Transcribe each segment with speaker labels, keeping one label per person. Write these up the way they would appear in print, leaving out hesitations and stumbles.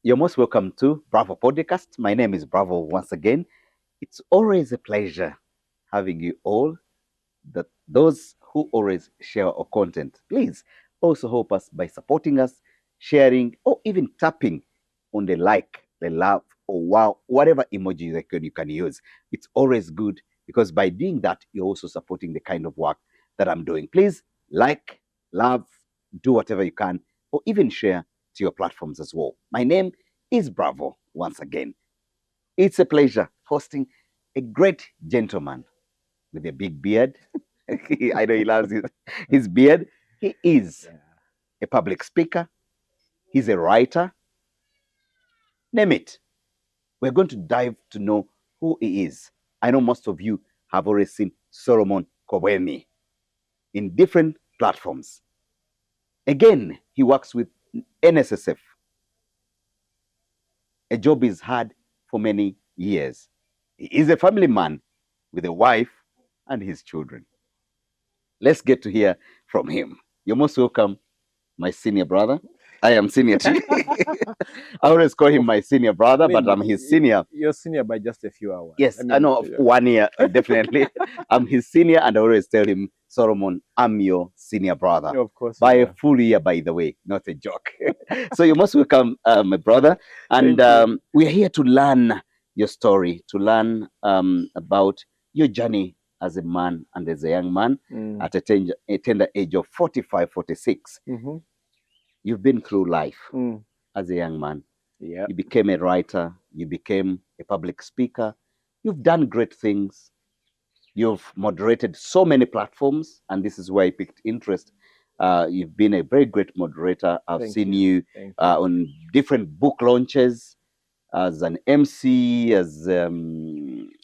Speaker 1: You're most welcome to Bravo Podcast. My name is Bravo once again. It's always a pleasure having you all. That those who always share our content, please also help us by supporting us, sharing, or even tapping on the like, the love, or wow, whatever emoji that you can use. It's always good because by doing that, you're also supporting the kind of work that I'm doing. Please like, love, do whatever you can, or even share to your platforms as well. My name is Bravo once again. It's a pleasure hosting a great gentleman with a big beard. I know he loves his beard. He is a public speaker. He's a writer. Name it. We're going to dive to know who he is. I know most of you have already seen Solomon Kobwemi in different platforms. Again, he works with NSSF, a job he's had for many years. He is a family man with a wife and his children. Let's get to hear from him. You're most welcome, my senior brother. I am senior to you. I always call him my senior brother, but I'm his senior.
Speaker 2: You're senior by just a few hours.
Speaker 1: Yes, I know, of 1 year, definitely. I'm his senior, and I always tell him, Solomon, I'm your senior brother.
Speaker 2: Of course.
Speaker 1: By a full year, by the way, not a joke. So you're most welcome, my brother. And we're here to learn your story, to learn about your journey as a man and as a young man at a tender age of 45, 46. You've been through life as a young man.
Speaker 2: Yeah.
Speaker 1: You became a writer. You became a public speaker. You've done great things. You've moderated so many platforms, and this is where I picked interest. You've been a very great moderator. I've seen you on different book launches as an MC, as a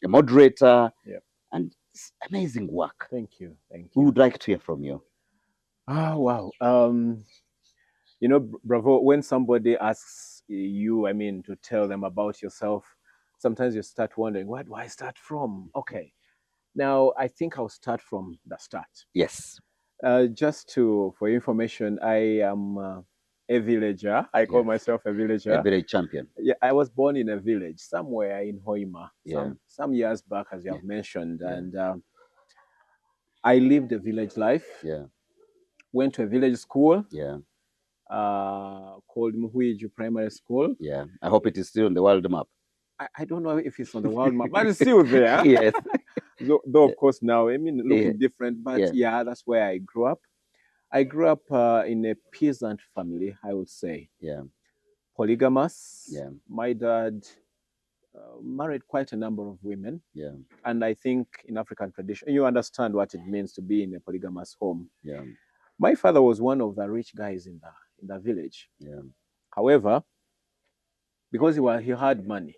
Speaker 1: moderator, and it's amazing work.
Speaker 2: Thank you. Thank you.
Speaker 1: We would like to hear from you.
Speaker 2: Oh, wow. You know, Bravo, when somebody asks you, to tell them about yourself, sometimes you start wondering, where do I start from? Okay. Now, I think I'll start from the start.
Speaker 1: Yes.
Speaker 2: Just for information, I am a villager. I call myself a villager.
Speaker 1: A village champion.
Speaker 2: Yeah, I was born in a village somewhere in Hoima some years back, as you have mentioned. And I lived a village life.
Speaker 1: Yeah.
Speaker 2: Went to a village school.
Speaker 1: Yeah.
Speaker 2: Called Muhuiju Primary School.
Speaker 1: Yeah. I hope it is still on the world map.
Speaker 2: I don't know if it's on the world map, but it's still there.
Speaker 1: Yes.
Speaker 2: Though, of course, now, looking different. But that's where I grew up. I grew up in a peasant family, I would say.
Speaker 1: Yeah.
Speaker 2: Polygamous.
Speaker 1: Yeah.
Speaker 2: My dad married quite a number of women.
Speaker 1: Yeah.
Speaker 2: And I think in African tradition, you understand what it means to be in a polygamous home.
Speaker 1: Yeah.
Speaker 2: My father was one of the rich guys in the village.
Speaker 1: Yeah.
Speaker 2: However, because he had money,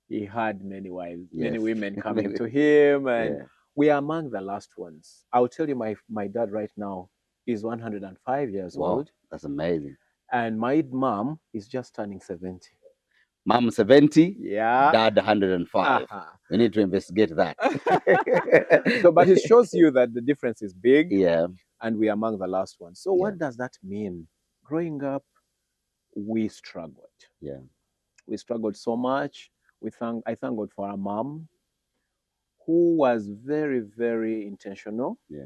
Speaker 2: he had many wives, many women coming to him, and we are among the last ones. I'll tell you, my dad right now is 105 years old.
Speaker 1: That's amazing.
Speaker 2: And my mom is just turning 70.
Speaker 1: Mom 70, dad 105. We need to investigate that.
Speaker 2: So, but it shows you that the difference is big.
Speaker 1: Yeah.
Speaker 2: And we are among the last ones. So what does that mean? Growing up, we struggled.
Speaker 1: Yeah.
Speaker 2: We struggled so much. I thank God for our mom, who was very, very intentional.
Speaker 1: Yeah.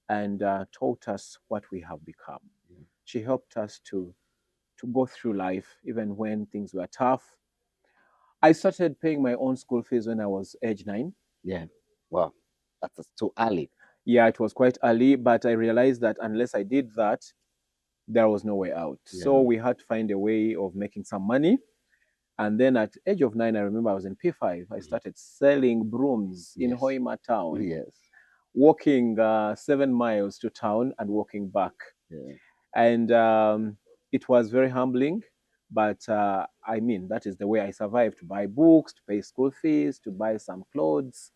Speaker 2: And taught us what we have become. Yeah. She helped us to go through life, even when things were tough. I started paying my own school fees when I was age 9.
Speaker 1: Yeah. Wow. That's too early.
Speaker 2: Yeah, it was quite early, but I realized that unless I did that, there was no way out. Yeah. So we had to find a way of making some money. And then at age of 9, I remember I was in P5. I started selling brooms in Hoima town.
Speaker 1: Yes.
Speaker 2: Walking 7 miles to town and walking back.
Speaker 1: Yeah.
Speaker 2: And it was very humbling. But that is the way I survived, to buy books, to pay school fees, to buy some clothes.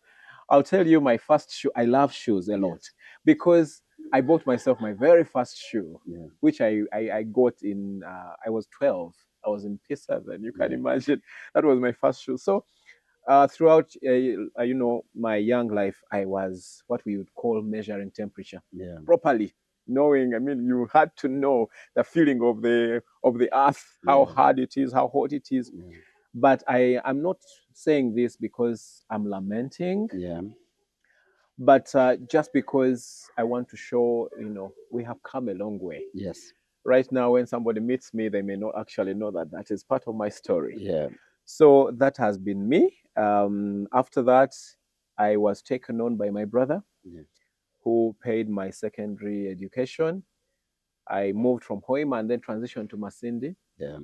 Speaker 2: I'll tell you, my first shoe, I love shoes a lot, because I bought myself my very first shoe, which I got in, I was 12. I was in P7. You can imagine. That was my first shoe. So throughout, my young life, I was what we would call measuring temperature properly. knowing, I mean, you had to know the feeling of the earth, how
Speaker 1: Yeah.
Speaker 2: hard it is, how hot it is.
Speaker 1: Yeah.
Speaker 2: But I'm not saying this because I'm lamenting,
Speaker 1: Yeah.
Speaker 2: but just because I want to show, we have come a long way.
Speaker 1: Yes.
Speaker 2: Right now, when somebody meets me, they may not actually know that that is part of my story.
Speaker 1: Yeah.
Speaker 2: So that has been me. After that, I was taken on by my brother,
Speaker 1: Yeah.
Speaker 2: who paid my secondary education. I moved from Hoima and then transitioned to Masindi.
Speaker 1: Yeah.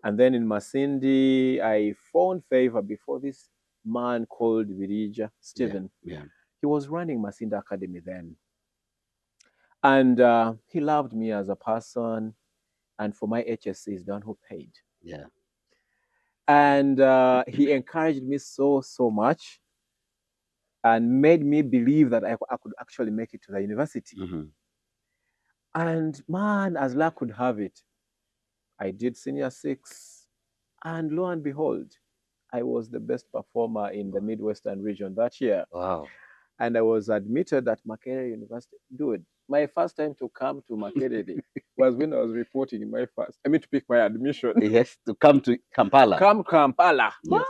Speaker 2: And then in Masindi, I found favor before this man called Virija,
Speaker 1: Yeah.
Speaker 2: Stephen.
Speaker 1: Yeah.
Speaker 2: He was running Masindi Academy then. And he loved me as a person. And for my HSCs, the one who paid.
Speaker 1: Yeah.
Speaker 2: And he encouraged me so, so much and made me believe that I could actually make it to the university.
Speaker 1: Mm-hmm.
Speaker 2: And man, as luck could have it, I did senior six. And lo and behold, I was the best performer in the Midwestern region that year.
Speaker 1: Wow.
Speaker 2: And I was admitted at Makerere University. Dude, my first time to come to Makerere was when I was reporting in to pick my admission.
Speaker 1: Yes, to come to Kampala.
Speaker 2: Come Kampala. Man,
Speaker 1: Yes.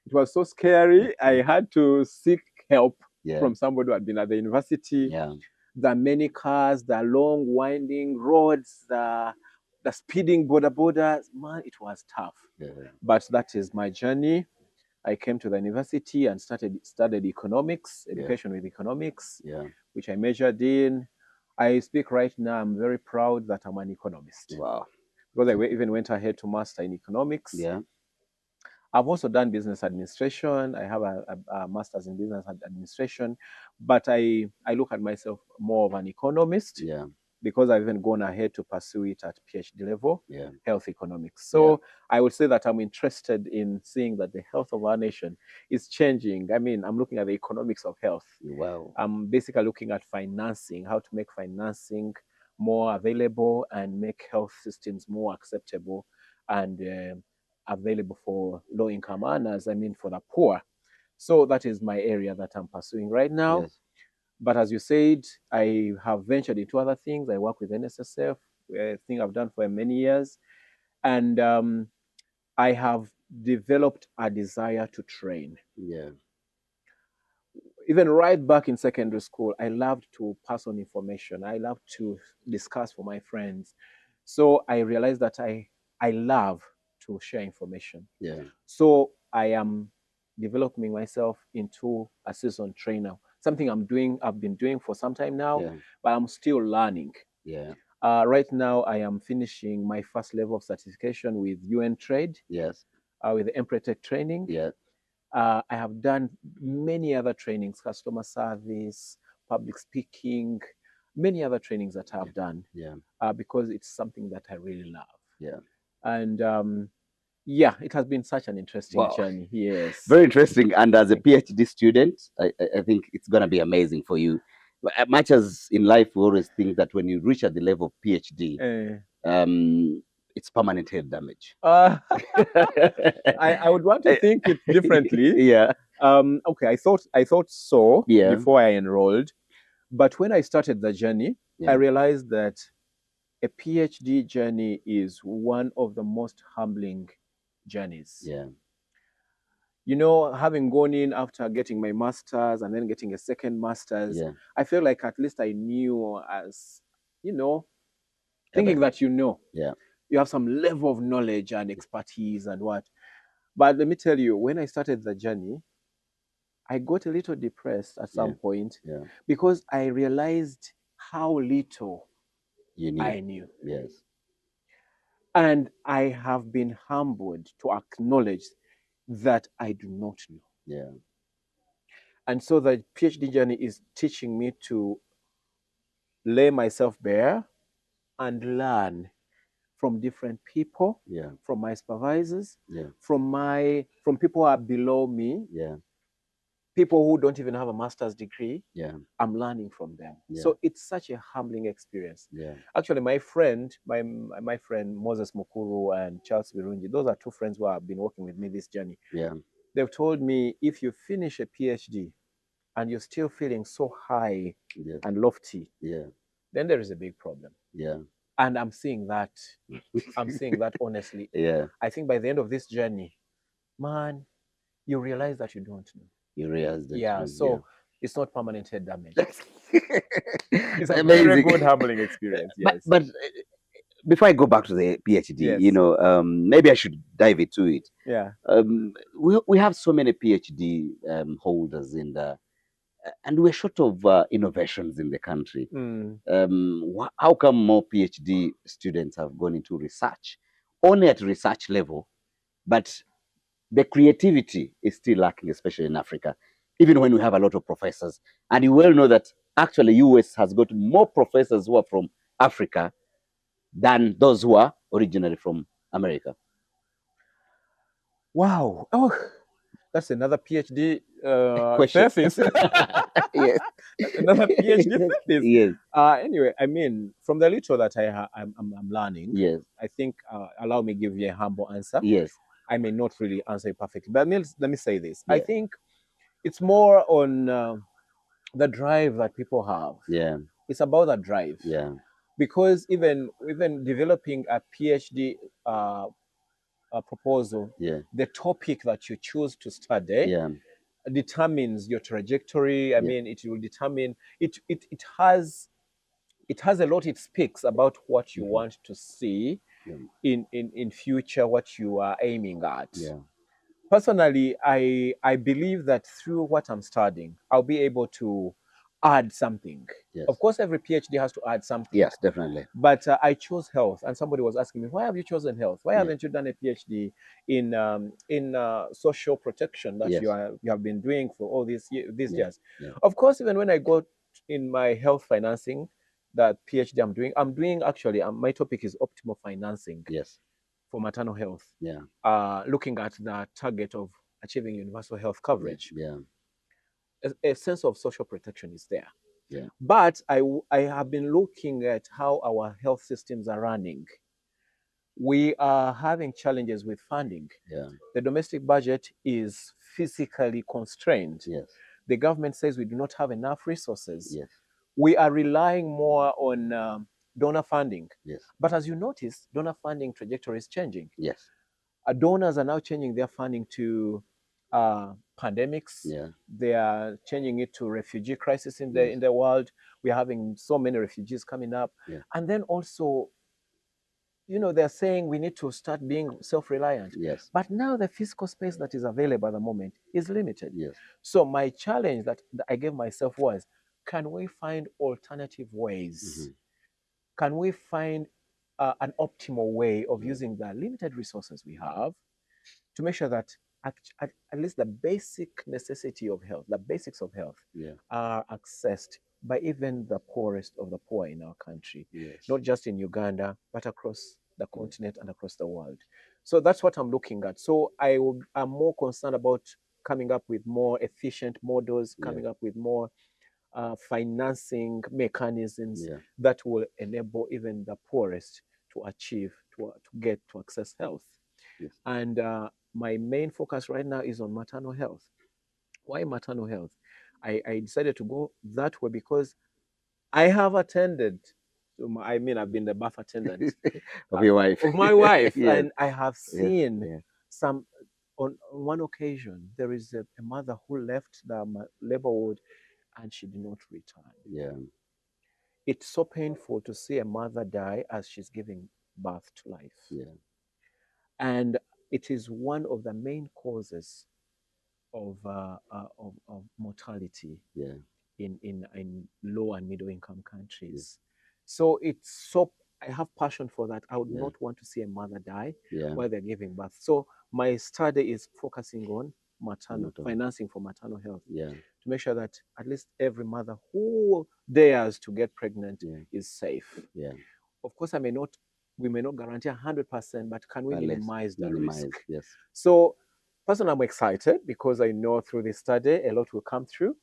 Speaker 2: it was so scary. I had to seek help
Speaker 1: Yeah.
Speaker 2: from somebody who had been at the university.
Speaker 1: Yeah.
Speaker 2: The many cars, the long winding roads, the speeding borders. Man, it was tough.
Speaker 1: Yeah.
Speaker 2: But that is my journey. I came to the university and studied economics,
Speaker 1: Yeah.
Speaker 2: education with economics,
Speaker 1: Yeah.
Speaker 2: which I majored in. I speak right now. I'm very proud that I'm an economist
Speaker 1: Wow.
Speaker 2: because I even went ahead to master in economics.
Speaker 1: Yeah.
Speaker 2: I've also done business administration. I have a master's in business administration, but I look at myself more of an economist
Speaker 1: Yeah.
Speaker 2: because I've even gone ahead to pursue it at PhD level,
Speaker 1: Yeah.
Speaker 2: health economics.
Speaker 1: Yeah.
Speaker 2: So I would say that I'm interested in seeing that the health of our nation is changing. I mean, I'm looking at the economics of health.
Speaker 1: Wow.
Speaker 2: I'm basically looking at financing, how to make financing more available and make health systems more acceptable and available for low income earners, I mean, for the poor. So that is my area that I'm pursuing right now.
Speaker 1: Yes.
Speaker 2: But as you said, I have ventured into other things. I work with NSSF, a thing I've done for many years. And I have developed a desire to train.
Speaker 1: Yeah.
Speaker 2: Even right back in secondary school, I loved to pass on information. I loved to discuss for my friends. So I realized that I love to share information.
Speaker 1: Yeah.
Speaker 2: So I am developing myself into a seasoned trainer. Something I've been doing for some time now,
Speaker 1: Yeah.
Speaker 2: but I'm still learning.
Speaker 1: Yeah.
Speaker 2: Right now, I am finishing my first level of certification with UN Trade,
Speaker 1: Yes.
Speaker 2: with the Empretech training.
Speaker 1: Yeah.
Speaker 2: I have done many other trainings, customer service, public speaking, many other trainings that I've done
Speaker 1: Yeah.
Speaker 2: because it's something that I really love.
Speaker 1: Yeah.
Speaker 2: And yeah, it has been such an interesting
Speaker 1: Wow.
Speaker 2: journey. Yes.
Speaker 1: Very interesting. And as a
Speaker 2: Thank you.
Speaker 1: PhD student, I think it's going to be amazing for you. Much as in life, we always think that when you reach at the level of PhD,
Speaker 2: Uh,
Speaker 1: it's permanent head damage.
Speaker 2: uh, I would want to think it differently.
Speaker 1: Yeah.
Speaker 2: Okay, I thought so
Speaker 1: Yeah.
Speaker 2: before I enrolled, but when I started the journey, I
Speaker 1: Yeah.
Speaker 2: realized that a PhD journey is one of the most humbling journeys.
Speaker 1: Yeah.
Speaker 2: Having gone in after getting my master's and then getting a second master's,
Speaker 1: Yeah.
Speaker 2: I feel like at least I knew as, you know, thinking
Speaker 1: Everything.
Speaker 2: that
Speaker 1: Yeah.
Speaker 2: you have some level of knowledge and expertise and what. But let me tell you, when I started the journey, I got a little depressed at
Speaker 1: Yeah.
Speaker 2: some point
Speaker 1: Yeah.
Speaker 2: because I realized how little
Speaker 1: You knew.
Speaker 2: I knew.
Speaker 1: Yes.
Speaker 2: And I have been humbled to acknowledge that I do not know.
Speaker 1: Yeah.
Speaker 2: And so the PhD journey is teaching me to lay myself bare and learn from different people,
Speaker 1: Yeah.
Speaker 2: from my supervisors,
Speaker 1: Yeah.
Speaker 2: from people who are below me,
Speaker 1: Yeah.
Speaker 2: people who don't even have a master's degree.
Speaker 1: Yeah.
Speaker 2: I'm learning from them.
Speaker 1: Yeah.
Speaker 2: So it's such a humbling experience.
Speaker 1: Yeah.
Speaker 2: Actually, my friend Moses Mukuru and Charles Birungi, those are two friends who have been working with me this journey.
Speaker 1: Yeah.
Speaker 2: They've told me if you finish a PhD and you're still feeling so high
Speaker 1: Yes.
Speaker 2: and lofty,
Speaker 1: Yeah.
Speaker 2: then there is a big problem.
Speaker 1: Yeah.
Speaker 2: And I'm seeing that. I'm seeing that honestly.
Speaker 1: Yeah.
Speaker 2: I think by the end of this journey, man, you realize that you don't know.
Speaker 1: You realize that
Speaker 2: Yeah,
Speaker 1: you, yeah.
Speaker 2: so it's not permanent head damage. It's a very
Speaker 1: Amazing.
Speaker 2: good humbling experience.
Speaker 1: But
Speaker 2: Yes.
Speaker 1: but before I go back to the PhD,
Speaker 2: Yes.
Speaker 1: maybe I should dive into it.
Speaker 2: Yeah.
Speaker 1: We have so many PhD holders in the, and we're short of innovations in the country.
Speaker 2: Mm.
Speaker 1: How come more PhD students have gone into research, only at research level, but the creativity is still lacking, especially in Africa, even when we have a lot of professors. And you well know that actually US has got more professors who are from Africa than those who are originally from America.
Speaker 2: Wow. Oh, that's another PhD
Speaker 1: Question.
Speaker 2: thesis.
Speaker 1: Yes.
Speaker 2: That's another PhD thesis.
Speaker 1: Yes.
Speaker 2: Anyway, I mean, from the little that I'm learning,
Speaker 1: Yes.
Speaker 2: I think, allow me give you a humble answer.
Speaker 1: Yes.
Speaker 2: I may not really answer it perfectly, but let me say this. I
Speaker 1: Yeah.
Speaker 2: think it's more on the drive that people have.
Speaker 1: Yeah.
Speaker 2: It's about that drive.
Speaker 1: Yeah.
Speaker 2: Because even developing a PhD proposal,
Speaker 1: Yeah.
Speaker 2: the topic that you choose to study
Speaker 1: Yeah.
Speaker 2: determines your trajectory. I
Speaker 1: Yeah.
Speaker 2: mean, it will determine it has a lot. It speaks about what you
Speaker 1: Mhm.
Speaker 2: want to see
Speaker 1: Yeah.
Speaker 2: in future, what you are aiming at.
Speaker 1: Yeah.
Speaker 2: Personally, I believe that through what I'm studying, I'll be able to add something. Of
Speaker 1: Yes.
Speaker 2: course, every PhD has to add something.
Speaker 1: Yes, definitely.
Speaker 2: But I chose health, and somebody was asking me, "Why have you chosen health? Why
Speaker 1: Yeah.
Speaker 2: haven't you done a PhD in social protection that
Speaker 1: Yes.
Speaker 2: you have been doing for all these
Speaker 1: Yeah.
Speaker 2: years?"
Speaker 1: Yeah.
Speaker 2: Of course, even when I got in my health financing, that PhD I'm doing actually. My topic is optimal financing
Speaker 1: Yes.
Speaker 2: for maternal health,
Speaker 1: Yeah.
Speaker 2: looking at the target of achieving universal health
Speaker 1: Yeah.
Speaker 2: coverage.
Speaker 1: Yeah.
Speaker 2: A sense of social protection is there.
Speaker 1: Yeah.
Speaker 2: But I have been looking at how our health systems are running. We are having challenges with funding.
Speaker 1: Yeah.
Speaker 2: The domestic budget is physically constrained.
Speaker 1: Yes.
Speaker 2: The government says we do not have enough resources.
Speaker 1: Yes.
Speaker 2: We are relying more on donor funding.
Speaker 1: Yes.
Speaker 2: But as you notice, donor funding trajectory is changing.
Speaker 1: Yes.
Speaker 2: Donors are now changing their funding to pandemics.
Speaker 1: Yeah.
Speaker 2: They are changing it to refugee crisis in
Speaker 1: Yes.
Speaker 2: the world. We're having so many refugees coming up.
Speaker 1: Yeah.
Speaker 2: And then also, they're saying we need to start being self-reliant.
Speaker 1: Yes.
Speaker 2: But now the physical space that is available at the moment is limited.
Speaker 1: Yes.
Speaker 2: So my challenge that I gave myself was, can we find alternative ways?
Speaker 1: Mhm.
Speaker 2: Can we find an optimal way of
Speaker 1: Yeah.
Speaker 2: using the limited resources we have to make sure that at least the basic necessity of health, the basics of health,
Speaker 1: Yeah.
Speaker 2: are accessed by even the poorest of the poor in our country,
Speaker 1: Yes.
Speaker 2: not just in Uganda, but across the
Speaker 1: Yeah.
Speaker 2: continent and across the world. So that's what I'm looking at. So I'm more concerned about coming up with more efficient models,
Speaker 1: Yeah.
Speaker 2: coming up with more financing mechanisms
Speaker 1: Yeah.
Speaker 2: that will enable even the poorest to achieve, to get to access health.
Speaker 1: Yes.
Speaker 2: And my main focus right now is on maternal health. Why maternal health? I decided to go that way because I have attended. I mean, I've been the birth attendant
Speaker 1: Of your wife.
Speaker 2: of my wife,
Speaker 1: Yes.
Speaker 2: and I have
Speaker 1: Yes.
Speaker 2: seen
Speaker 1: Yeah.
Speaker 2: some. On one occasion, there is a mother who left the labor ward and she did not return.
Speaker 1: Yeah.
Speaker 2: It's so painful to see a mother die as she's giving birth to life.
Speaker 1: Yeah.
Speaker 2: And it is one of the main causes of mortality
Speaker 1: Yeah.
Speaker 2: in low and middle income
Speaker 1: Yeah.
Speaker 2: countries. So I have passion for that. I would
Speaker 1: Yeah.
Speaker 2: not want to see a mother die
Speaker 1: Yeah.
Speaker 2: while they're giving birth. So my study is focusing on maternal
Speaker 1: Maternal.
Speaker 2: financing for maternal health
Speaker 1: Yeah.
Speaker 2: to make sure that at least every mother who dares to get pregnant
Speaker 1: Yeah.
Speaker 2: is safe.
Speaker 1: Yeah.
Speaker 2: Of course, we may not guarantee 100%, but can we
Speaker 1: At least
Speaker 2: minimize the risk?
Speaker 1: minimize. Yes.
Speaker 2: So, personally, I'm excited because I know through this study a lot will come through.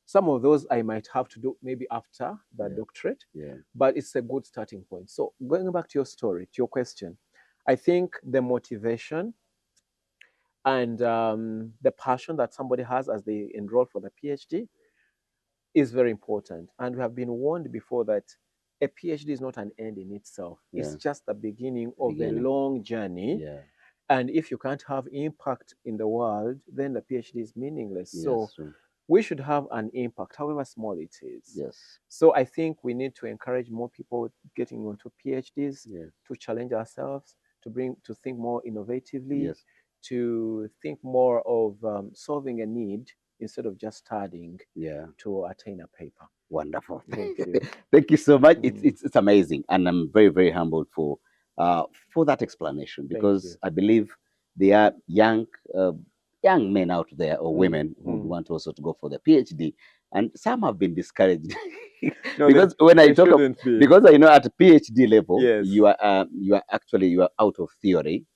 Speaker 2: Some of those I might have to do maybe after the
Speaker 1: Yeah.
Speaker 2: doctorate,
Speaker 1: Yeah.
Speaker 2: but it's a good starting point. So, going back to your story, to your question, I think the motivation and the passion that somebody has as they enroll for the PhD is very important. And we have been warned before that a PhD is not an end in itself.
Speaker 1: Yeah.
Speaker 2: It's just the beginning of a
Speaker 1: Beginning.
Speaker 2: long journey.
Speaker 1: Yeah.
Speaker 2: And if you can't have impact in the world, then the PhD is meaningless.
Speaker 1: Yes.
Speaker 2: So
Speaker 1: True.
Speaker 2: we should have an impact, however small it is.
Speaker 1: Yes.
Speaker 2: So I think we need to encourage more people getting onto PhDs,
Speaker 1: Yeah.
Speaker 2: to challenge ourselves, to think more innovatively,
Speaker 1: Yes.
Speaker 2: to think more of solving a need instead of just studying
Speaker 1: Yeah.
Speaker 2: to attain a paper.
Speaker 1: Wonderful.
Speaker 2: Thank you.
Speaker 1: Thank you so much.
Speaker 2: Mm.
Speaker 1: It's amazing, and I'm very very humbled for that explanation,
Speaker 2: Thank
Speaker 1: because
Speaker 2: you.
Speaker 1: I believe there are young men out there or
Speaker 2: Mm.
Speaker 1: women who would
Speaker 2: Mm.
Speaker 1: want also to go for the PhD, and some have been discouraged
Speaker 2: No,
Speaker 1: because when I
Speaker 2: they
Speaker 1: talk of,
Speaker 2: shouldn't be.
Speaker 1: because I know at PhD level
Speaker 2: Yes.
Speaker 1: you are actually you are out of theory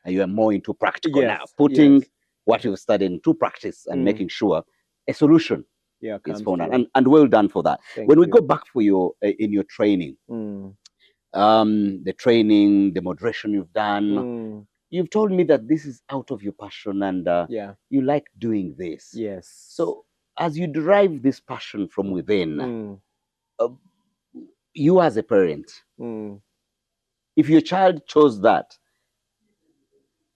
Speaker 1: and you are more into practical now,
Speaker 2: Yes.
Speaker 1: putting
Speaker 2: Yes.
Speaker 1: what you've studied into practice and
Speaker 2: Mm.
Speaker 1: making sure a solution
Speaker 2: Yeah,
Speaker 1: is
Speaker 2: comes
Speaker 1: found,
Speaker 2: through.
Speaker 1: and well done for that.
Speaker 2: Thank
Speaker 1: When we
Speaker 2: you.
Speaker 1: go back for your in your training,
Speaker 2: Mm.
Speaker 1: the training, the moderation you've done,
Speaker 2: Mm.
Speaker 1: you've told me that this is out of your passion, and
Speaker 2: Yeah.
Speaker 1: you like doing this.
Speaker 2: Yes.
Speaker 1: So as you derive this passion from within,
Speaker 2: Mm.
Speaker 1: uh, you as a parent,
Speaker 2: Mm.
Speaker 1: if your child chose that,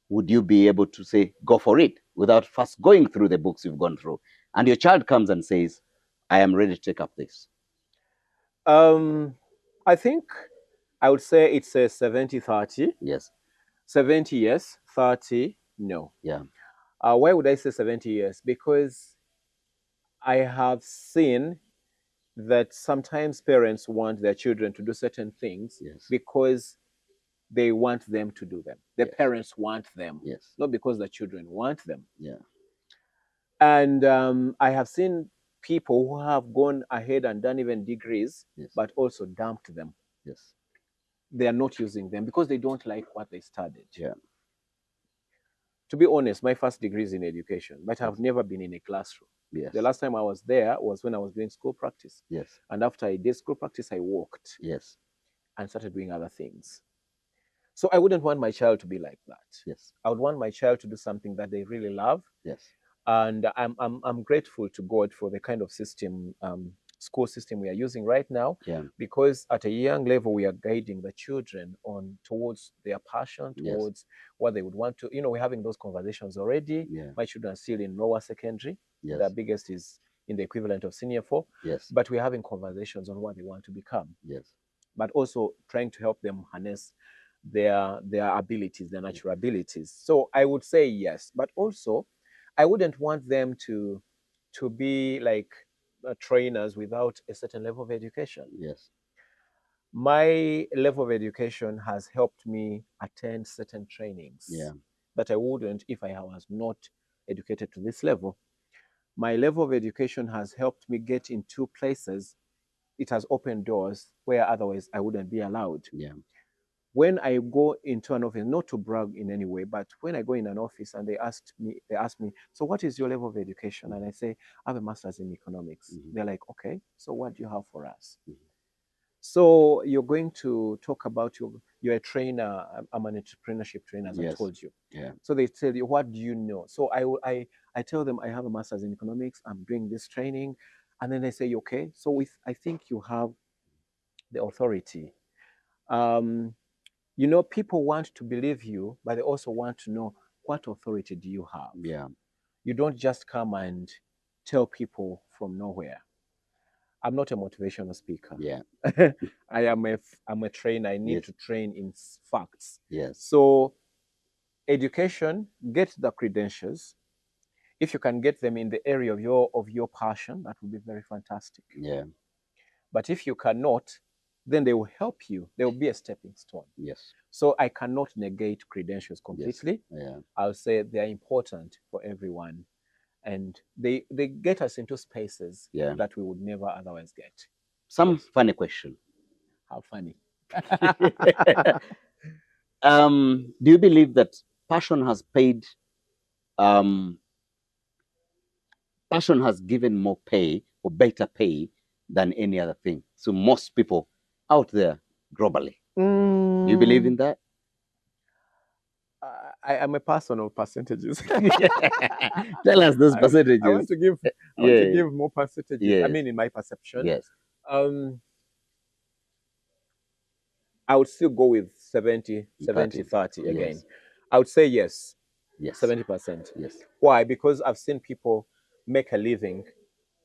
Speaker 1: would you be able to say go for it without first going through the books you've gone through, and your child comes and says, I am ready to take up this?
Speaker 2: I think I would say it's a 70-30.
Speaker 1: Yes.
Speaker 2: 70 yes, 30 no.
Speaker 1: Yeah.
Speaker 2: Why would I say 70 yes? Because I have seen that sometimes parents want their children to do certain things
Speaker 1: Yes.
Speaker 2: because they want them to do them. The
Speaker 1: Yes.
Speaker 2: parents want them,
Speaker 1: Yes.
Speaker 2: not because the children want them.
Speaker 1: Yeah.
Speaker 2: And I have seen people who have gone ahead and done even degrees,
Speaker 1: Yes.
Speaker 2: but also dumped them.
Speaker 1: Yes.
Speaker 2: They are not using them because they don't like what they studied.
Speaker 1: Yeah.
Speaker 2: To be honest, my first degree is in education, but
Speaker 1: Yes.
Speaker 2: I've never been in a classroom.
Speaker 1: Yes.
Speaker 2: The last time I was there was when I was doing school practice.
Speaker 1: Yes.
Speaker 2: And after I did school practice, I walked
Speaker 1: Yes.
Speaker 2: and started doing other things. So I wouldn't want my child to be like that.
Speaker 1: Yes.
Speaker 2: I would want my child to do something that they really love.
Speaker 1: Yes.
Speaker 2: And I'm grateful to God for the kind of system, school system we are using right now.
Speaker 1: Yeah.
Speaker 2: Because at a young level, we are guiding the children on towards their passion,
Speaker 1: Yes.
Speaker 2: towards what they would want to. We're having those conversations already.
Speaker 1: Yeah.
Speaker 2: My children are still in lower secondary.
Speaker 1: Yes.
Speaker 2: The biggest is in the equivalent of senior 4.
Speaker 1: Yes.
Speaker 2: But we're having conversations on what they want to become.
Speaker 1: Yes.
Speaker 2: But also trying to help them harness their abilities, their natural abilities. So I would say yes, but also I wouldn't want them to be like trainers without a certain level of education.
Speaker 1: Yes.
Speaker 2: My level of education has helped me attend certain trainings that I wouldn't if I was not educated to this level. My level of education has helped me get into places. It has opened doors where otherwise I wouldn't be allowed.
Speaker 1: Yeah.
Speaker 2: When I go into an office, not to brag in any way, but when I go in an office and they ask me, so what is your level of education? And I say, I have a master's in economics. They're like, okay, so what do you have for us? So you're going to talk about you're a trainer. I'm an entrepreneurship trainer, as I told you.
Speaker 1: Yeah.
Speaker 2: So they tell you, what do you know? So I tell them I have a master's in economics. I'm doing this training. And then they say, okay, so I think you have the authority. People want to believe you, but they also want to know, what authority do you have?
Speaker 1: Yeah.
Speaker 2: You don't just come and tell people from nowhere. I'm not a motivational speaker.
Speaker 1: Yeah.
Speaker 2: I'm a trainer. I need
Speaker 1: Yes.
Speaker 2: to train in facts.
Speaker 1: Yes.
Speaker 2: So education, get the credentials. If you can get them in the area of your passion, that would be very fantastic.
Speaker 1: Yeah.
Speaker 2: But if you cannot, then they will help you. They will be a stepping stone.
Speaker 1: Yes.
Speaker 2: So I cannot negate credentials completely.
Speaker 1: Yes. Yeah.
Speaker 2: I'll say they're important for everyone. And they get us into spaces that we would never otherwise get.
Speaker 1: Some funny question.
Speaker 2: How funny.
Speaker 1: Do you believe that passion has paid passion has given more pay or better pay than any other thing to most people out there globally? Do you believe in that?
Speaker 2: I am a person of percentages.
Speaker 1: Tell us those percentages.
Speaker 2: I want to give more percentages.
Speaker 1: Yes.
Speaker 2: I mean, in my perception.
Speaker 1: Yes.
Speaker 2: I would still go with 70,
Speaker 1: 30.
Speaker 2: 30 again.
Speaker 1: Yes.
Speaker 2: I would say yes,
Speaker 1: Yes.
Speaker 2: 70%.
Speaker 1: Yes.
Speaker 2: Why? Because I've seen people make a living,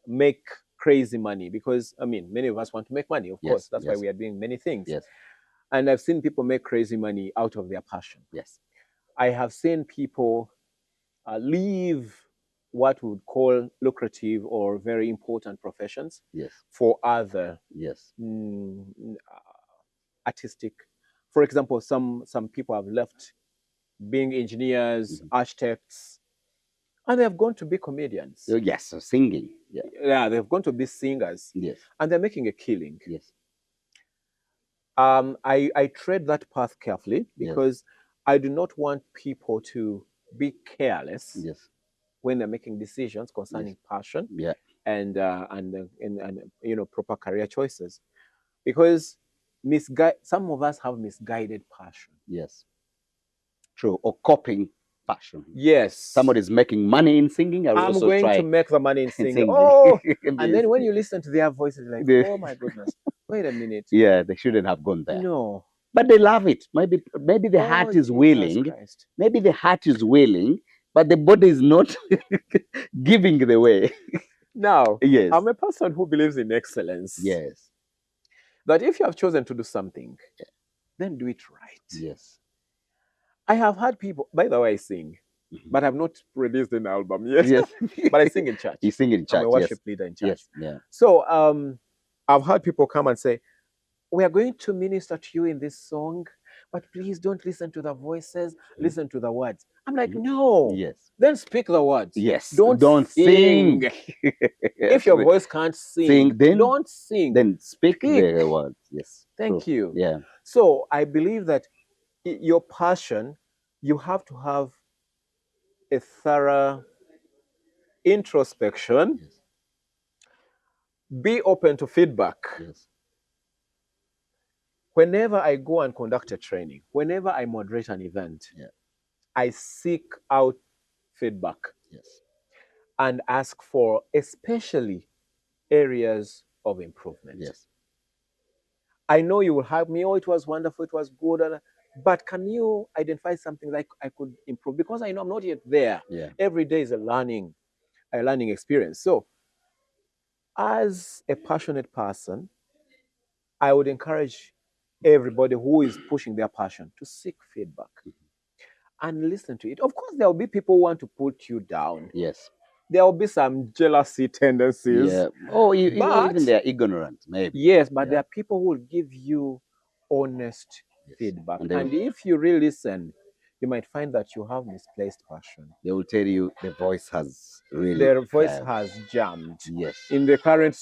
Speaker 2: make crazy money. Because, I mean, many of us want to make money, of course.
Speaker 1: Yes.
Speaker 2: That's why
Speaker 1: Yes.
Speaker 2: we are doing many things.
Speaker 1: Yes.
Speaker 2: And I've seen people make crazy money out of their passion.
Speaker 1: Yes.
Speaker 2: I have seen people leave what we would call lucrative or very important professions
Speaker 1: Yes.
Speaker 2: for other
Speaker 1: Yes.
Speaker 2: artistic. For example, some people have left being engineers, architects, and they have gone to be comedians.
Speaker 1: Oh, yes. So singing. Yeah.
Speaker 2: Yeah, they've gone to be singers.
Speaker 1: Yes.
Speaker 2: And they're making a killing.
Speaker 1: Yes.
Speaker 2: I tread that path carefully because I do not want people to be careless
Speaker 1: Yes.
Speaker 2: when they're making decisions concerning passion
Speaker 1: Yeah.
Speaker 2: and proper career choices, because some of us have misguided passion.
Speaker 1: Yes. True. Or copying passion.
Speaker 2: Yes.
Speaker 1: Somebody's making money in singing.
Speaker 2: I'm going to make the money in singing.
Speaker 1: singing.
Speaker 2: Oh, and then when you listen to their voices, like, oh my goodness, wait a minute.
Speaker 1: Yeah, they shouldn't have gone there.
Speaker 2: No.
Speaker 1: But they love it. Maybe the heart is willing.
Speaker 2: Christ.
Speaker 1: Maybe the heart is willing, but the body is not giving the way.
Speaker 2: Now,
Speaker 1: Yes.
Speaker 2: I'm a person who believes in excellence.
Speaker 1: Yes.
Speaker 2: That if you have chosen to do something, then do it right.
Speaker 1: Yes.
Speaker 2: I have had people, by the way, I sing, but I've not released an album yet.
Speaker 1: Yes.
Speaker 2: But I sing in church.
Speaker 1: You sing in church.
Speaker 2: I'm a worship leader in church.
Speaker 1: Yes. Yeah.
Speaker 2: So I've had people come and say, we are going to minister to you in this song, but please don't listen to the voices, listen to the words. I'm like, no.
Speaker 1: Yes.
Speaker 2: Then speak the words.
Speaker 1: Yes.
Speaker 2: Don't sing. If your voice can't sing,
Speaker 1: then
Speaker 2: don't sing.
Speaker 1: Then speak the words. Yes.
Speaker 2: Thank you.
Speaker 1: Yeah.
Speaker 2: So I believe that your passion, you have to have a thorough introspection.
Speaker 1: Yes.
Speaker 2: Be open to feedback.
Speaker 1: Yes.
Speaker 2: Whenever I go and conduct a training, whenever I moderate an event, I seek out feedback.
Speaker 1: Yes.
Speaker 2: And ask for especially areas of improvement.
Speaker 1: Yes.
Speaker 2: I know you will help me. Oh, it was wonderful. It was good. But can you identify something that I could improve? Because I know I'm not yet there.
Speaker 1: Yeah.
Speaker 2: Every day is a learning experience. So as a passionate person, I would encourage everybody who is pushing their passion to seek feedback and listen to it. Of course, there will be people who want to put you down.
Speaker 1: Yes.
Speaker 2: There will be some jealousy tendencies.
Speaker 1: Yeah. Oh, even they're ignorant, maybe.
Speaker 2: Yes, but there are people who will give you honest feedback. And if you really listen, you might find that you have misplaced passion.
Speaker 1: They will tell you the voice has really
Speaker 2: Their voice has jammed.
Speaker 1: Yes.
Speaker 2: In the current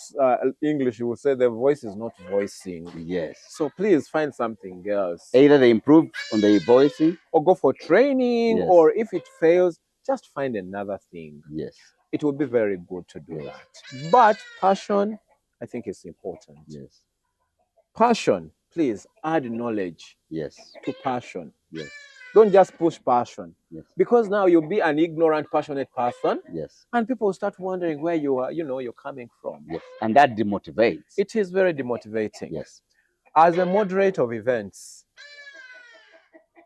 Speaker 2: English, you will say the voice is not voicing.
Speaker 1: Yes.
Speaker 2: So please find something else.
Speaker 1: Either they improve on the voicing,
Speaker 2: or go for training, or if it fails, just find another thing.
Speaker 1: Yes.
Speaker 2: It will be very good to do that. But passion, I think, is important.
Speaker 1: Yes.
Speaker 2: Passion, please add knowledge.
Speaker 1: Yes.
Speaker 2: To passion.
Speaker 1: Yes.
Speaker 2: Don't just push passion.
Speaker 1: Yes.
Speaker 2: Because now you'll be an ignorant, passionate person.
Speaker 1: Yes.
Speaker 2: And people will start wondering where you are, you're coming from.
Speaker 1: Yes. And that demotivates.
Speaker 2: It is very demotivating.
Speaker 1: Yes.
Speaker 2: As a moderator of events,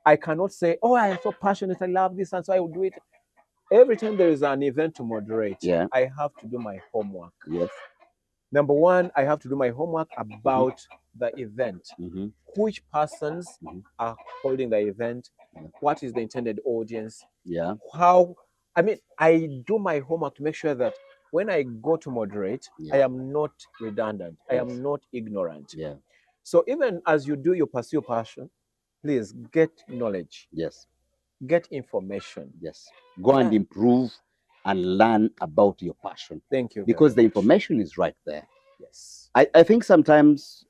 Speaker 2: I cannot say, oh, I am so passionate, I love this, and so I will do it. Every time there is an event to moderate, I have to do my homework.
Speaker 1: Yes.
Speaker 2: Number one, I have to do my homework about the event. Which persons are holding the event? What is the intended audience?
Speaker 1: Yeah.
Speaker 2: I do my homework to make sure that when I go to moderate, I am not redundant. I am not ignorant.
Speaker 1: Yeah.
Speaker 2: So even as you pursue passion, please get knowledge.
Speaker 1: Yes.
Speaker 2: Get information.
Speaker 1: Yes. Go and improve and learn about your passion.
Speaker 2: Thank you.
Speaker 1: Because the information is right there.
Speaker 2: Yes.
Speaker 1: I think sometimes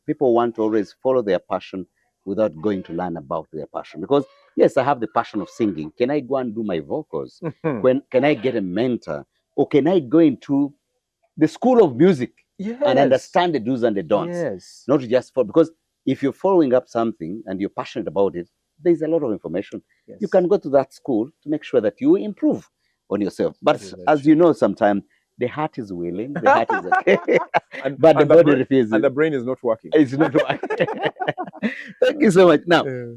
Speaker 1: people want to always follow their passion without going to learn about their passion. Because, yes, I have the passion of singing. Can I go and do my vocals? Can I get a mentor? Or can I go into the school of music and understand the do's and the don'ts?
Speaker 2: Yes.
Speaker 1: Not just because if you're following up something and you're passionate about it, there's a lot of information. You can go to that school to make sure that you improve on yourself. But as you know, sometimes The heart is willing, the heart is okay,
Speaker 2: and
Speaker 1: but the
Speaker 2: and the
Speaker 1: body
Speaker 2: brain
Speaker 1: refuses.
Speaker 2: and the brain is not working.
Speaker 1: It's not working. Thank you so much. Now,
Speaker 2: Uh,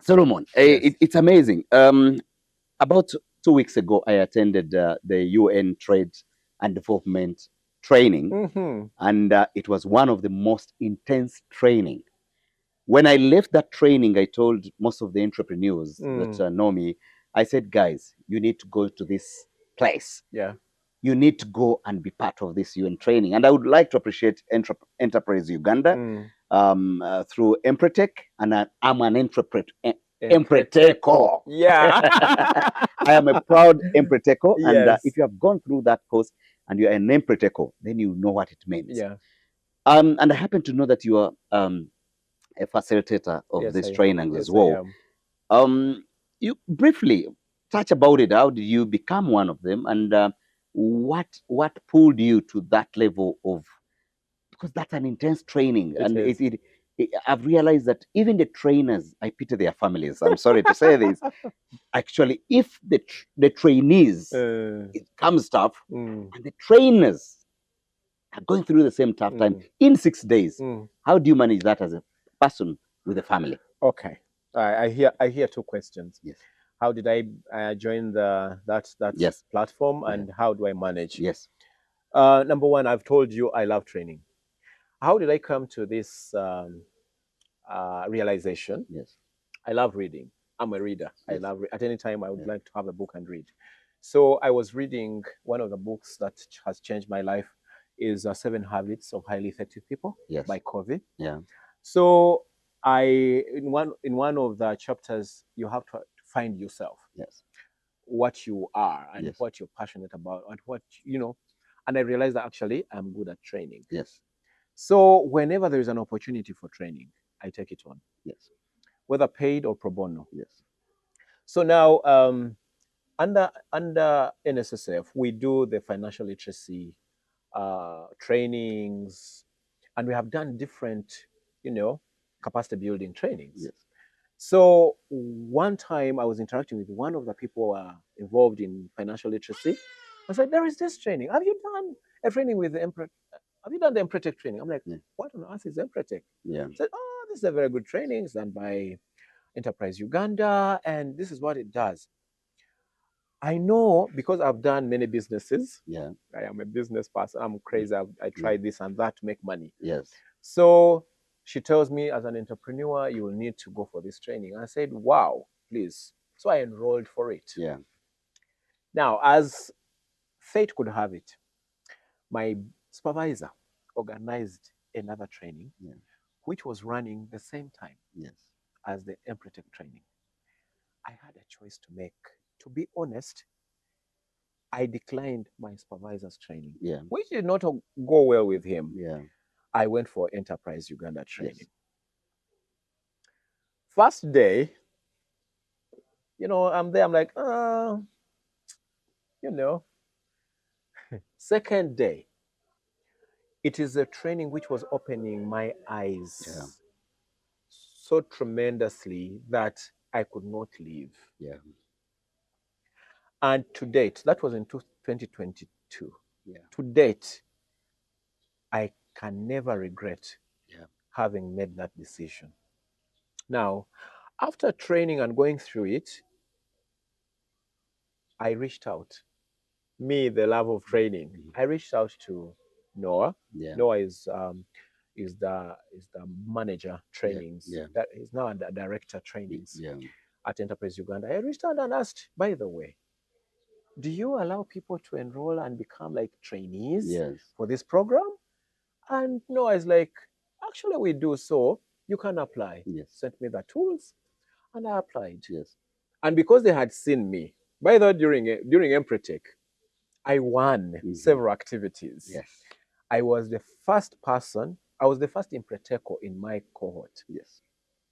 Speaker 1: Solomon,
Speaker 2: yes.
Speaker 1: it's amazing. About 2 weeks ago, I attended the UN Trade and Development training,
Speaker 2: Mm-hmm.
Speaker 1: and it was one of the most intense training. When I left that training, I told most of the entrepreneurs that
Speaker 2: Mm.
Speaker 1: know me, I said, guys, you need to go to this place.
Speaker 2: Yeah.
Speaker 1: You need to go and be part of this UN training. And I would like to appreciate Enterprise Uganda
Speaker 2: Mm.
Speaker 1: through Empretech, and I'm an
Speaker 2: Empreteco.
Speaker 1: Empreteco.
Speaker 2: Yeah.
Speaker 1: I am a proud Empreteco, and
Speaker 2: Yes.
Speaker 1: if you have gone through that course and you're an Empreteco, then you know what it means.
Speaker 2: Yeah.
Speaker 1: And I happen to know that you are a facilitator of
Speaker 2: Yes,
Speaker 1: this
Speaker 2: I am.
Speaker 1: training as
Speaker 2: Yes, I
Speaker 1: well.
Speaker 2: am.
Speaker 1: You briefly touch about it. How did you become one of them, and what pulled you to that level of, because that's an intense training,
Speaker 2: It
Speaker 1: and
Speaker 2: is.
Speaker 1: I've realized that even the trainers, I pity their families. I'm sorry to say this. Actually, if the trainees,
Speaker 2: Uh,
Speaker 1: it comes tough,
Speaker 2: mm,
Speaker 1: and the trainers are going through the same tough time
Speaker 2: mm,
Speaker 1: in 6 days,
Speaker 2: mm.
Speaker 1: how do you manage that as a person with a family?
Speaker 2: Okay. I hear two questions.
Speaker 1: Yes,
Speaker 2: How did I join that
Speaker 1: yes,
Speaker 2: platform,
Speaker 1: yeah,
Speaker 2: and how do I manage?
Speaker 1: yes,
Speaker 2: Number one, I've told you I love training. How did I come to this realization?
Speaker 1: yes,
Speaker 2: I love reading. I'm a reader. I
Speaker 1: yes,
Speaker 2: love at any time I would
Speaker 1: yeah,
Speaker 2: like to have a book and read. So I was reading one of the books that has changed my life is Seven Habits of Highly Effective People
Speaker 1: yes,
Speaker 2: by Covey.
Speaker 1: yeah,
Speaker 2: So I in one of the chapters you have to find yourself,
Speaker 1: yes,
Speaker 2: what you are and
Speaker 1: yes,
Speaker 2: what you're passionate about and what you know. And I realized that actually I'm good at training.
Speaker 1: yes,
Speaker 2: So whenever there is an opportunity for training, I take it on,
Speaker 1: yes,
Speaker 2: whether paid or pro bono.
Speaker 1: yes,
Speaker 2: So now, under NSSF, we do the financial literacy trainings, and we have done different, you know, capacity building trainings.
Speaker 1: yes,
Speaker 2: So one time I was interacting with one of the people who are involved in financial literacy. I said, "There is this training. Have you done a training with the Have you done the Empretech training?" I'm like,
Speaker 1: yeah,
Speaker 2: "What on earth is Empretech?"
Speaker 1: yeah,
Speaker 2: He said, "Oh, this is a very good training. It's done by Enterprise Uganda, and this is what it does." I know because I've done many businesses.
Speaker 1: yeah,
Speaker 2: I am a business person. I'm
Speaker 1: yeah,
Speaker 2: crazy. I
Speaker 1: yeah,
Speaker 2: try this and that to make money.
Speaker 1: yes,
Speaker 2: So she tells me, as an entrepreneur, you will need to go for this training. I said, wow, please. So I enrolled for it.
Speaker 1: yeah,
Speaker 2: Now, as fate could have it, my supervisor organized another training,
Speaker 1: yeah,
Speaker 2: which was running the same time
Speaker 1: yes,
Speaker 2: as the Empretech training. I had a choice to make. To be honest, I declined my supervisor's training,
Speaker 1: yeah,
Speaker 2: which did not go well with him.
Speaker 1: yeah,
Speaker 2: I went for Enterprise Uganda
Speaker 1: yes,
Speaker 2: training. First day, I'm there. I'm like, you know. Second day, it is a training which was opening my
Speaker 1: yeah,
Speaker 2: eyes so tremendously that I could not leave.
Speaker 1: yeah,
Speaker 2: And to date, that was in 2022.
Speaker 1: yeah,
Speaker 2: To date, I can never regret
Speaker 1: yeah,
Speaker 2: having made that decision. Now, after training and going through it, I reached out. Me, the love of training.
Speaker 1: mhm,
Speaker 2: I reached out to Noah.
Speaker 1: yeah,
Speaker 2: Noah is the manager
Speaker 1: yeah,
Speaker 2: trainings.
Speaker 1: yeah,
Speaker 2: That is now the director trainings
Speaker 1: yeah,
Speaker 2: at Enterprise Uganda. I reached out and asked, by the way, do you allow people to enroll and become like trainees
Speaker 1: yes,
Speaker 2: for this program? And Noah is like, actually, we do, so you can apply.
Speaker 1: yes,
Speaker 2: Sent me the tools, and I applied.
Speaker 1: yes,
Speaker 2: And because they had seen me, by the way, during Empretech, I won
Speaker 1: mhm,
Speaker 2: several activities.
Speaker 1: yes,
Speaker 2: I was the first person, I was the first Impreteco in my cohort.
Speaker 1: yes,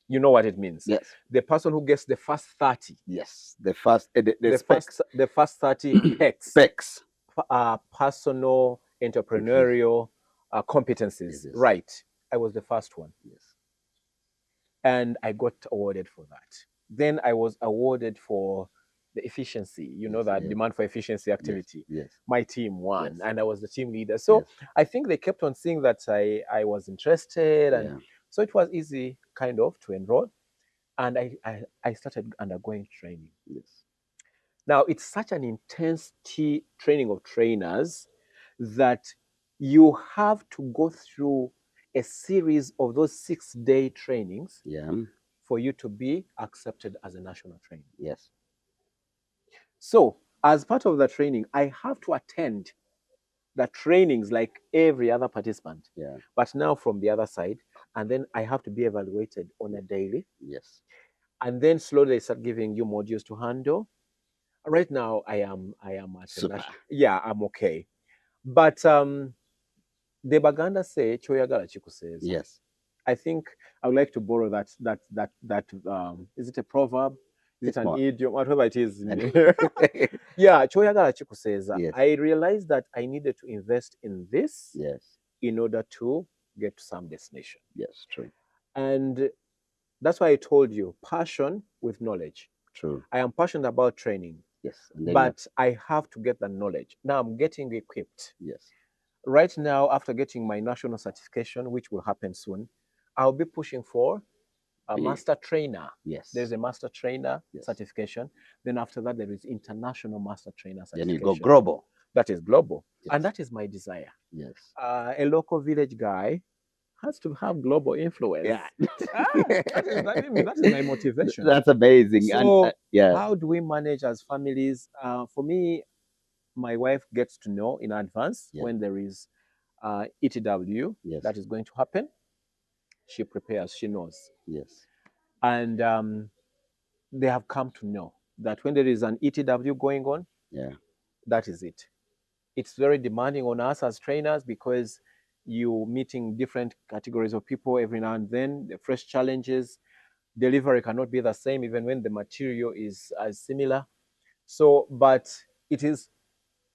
Speaker 2: You know what it means?
Speaker 1: yes,
Speaker 2: The person who gets the first 30,
Speaker 1: yes. The first, the
Speaker 2: the
Speaker 1: specs,
Speaker 2: first, the first 30 PECs,
Speaker 1: specs.
Speaker 2: personal,
Speaker 1: Yes,
Speaker 2: entrepreneurial
Speaker 1: yes,
Speaker 2: competencies.
Speaker 1: yes,
Speaker 2: Right. I was the first one.
Speaker 1: yes,
Speaker 2: And I got awarded for that. Then I was awarded for the efficiency,
Speaker 1: Yes,
Speaker 2: that
Speaker 1: yes,
Speaker 2: demand for efficiency
Speaker 1: yes,
Speaker 2: activity.
Speaker 1: yes,
Speaker 2: My team won,
Speaker 1: yes,
Speaker 2: and I was the team leader. So
Speaker 1: yes,
Speaker 2: I think they kept on seeing that I was interested, and
Speaker 1: yeah,
Speaker 2: so it was easy kind of to enroll. And I started undergoing training.
Speaker 1: yes,
Speaker 2: Now, it's such an intense training of trainers that you have to go through a series of those 6-day trainings
Speaker 1: yeah,
Speaker 2: for you to be accepted as a national trainer.
Speaker 1: yes,
Speaker 2: So, as part of the training, I have to attend the trainings like every other participant,
Speaker 1: yeah,
Speaker 2: but now from the other side. And then I have to be evaluated on a daily.
Speaker 1: yes,
Speaker 2: And then slowly they start giving you modules to handle. Right now, I am at a
Speaker 1: super,
Speaker 2: yeah, I'm okay. But the Baganda say choyagala chikuseza.
Speaker 1: yes,
Speaker 2: I think I would like to borrow that is it a proverb? Is it
Speaker 1: it's
Speaker 2: an
Speaker 1: more,
Speaker 2: idiom? Whatever it is.
Speaker 1: and
Speaker 2: Yeah, choyagala chikuseza.
Speaker 1: yes,
Speaker 2: I realized that I needed to invest in this
Speaker 1: yes,
Speaker 2: in order to get to some destination.
Speaker 1: yes, true,
Speaker 2: And that's why I told you passion with knowledge.
Speaker 1: true,
Speaker 2: I am passionate about training,
Speaker 1: yes, and then you have,
Speaker 2: but I have to get the knowledge. Now I'm getting equipped.
Speaker 1: yes,
Speaker 2: Right now, after getting my national certification, which will happen soon, I'll be pushing for a
Speaker 1: be,
Speaker 2: master trainer.
Speaker 1: yes,
Speaker 2: There's a master trainer
Speaker 1: yes,
Speaker 2: certification. Then after that, there is international master trainer
Speaker 1: then you go
Speaker 2: certification.
Speaker 1: global,
Speaker 2: That is global. And
Speaker 1: yes,
Speaker 2: that is my desire.
Speaker 1: yes,
Speaker 2: A local village guy has to have global influence.
Speaker 1: yeah,
Speaker 2: That is my motivation.
Speaker 1: that's amazing, and
Speaker 2: So,
Speaker 1: yeah,
Speaker 2: how do we manage as families? For me, my wife gets to know in advance
Speaker 1: yeah,
Speaker 2: when there is ETW
Speaker 1: yes,
Speaker 2: that is going to happen. She prepares, she knows.
Speaker 1: yes,
Speaker 2: And they have come to know that when there is an ETW going on,
Speaker 1: yeah,
Speaker 2: that is it. It's very demanding on us as trainers because you meeting different categories of people every now and then, the fresh challenges, delivery cannot be the same even when the material is as similar. So, but it is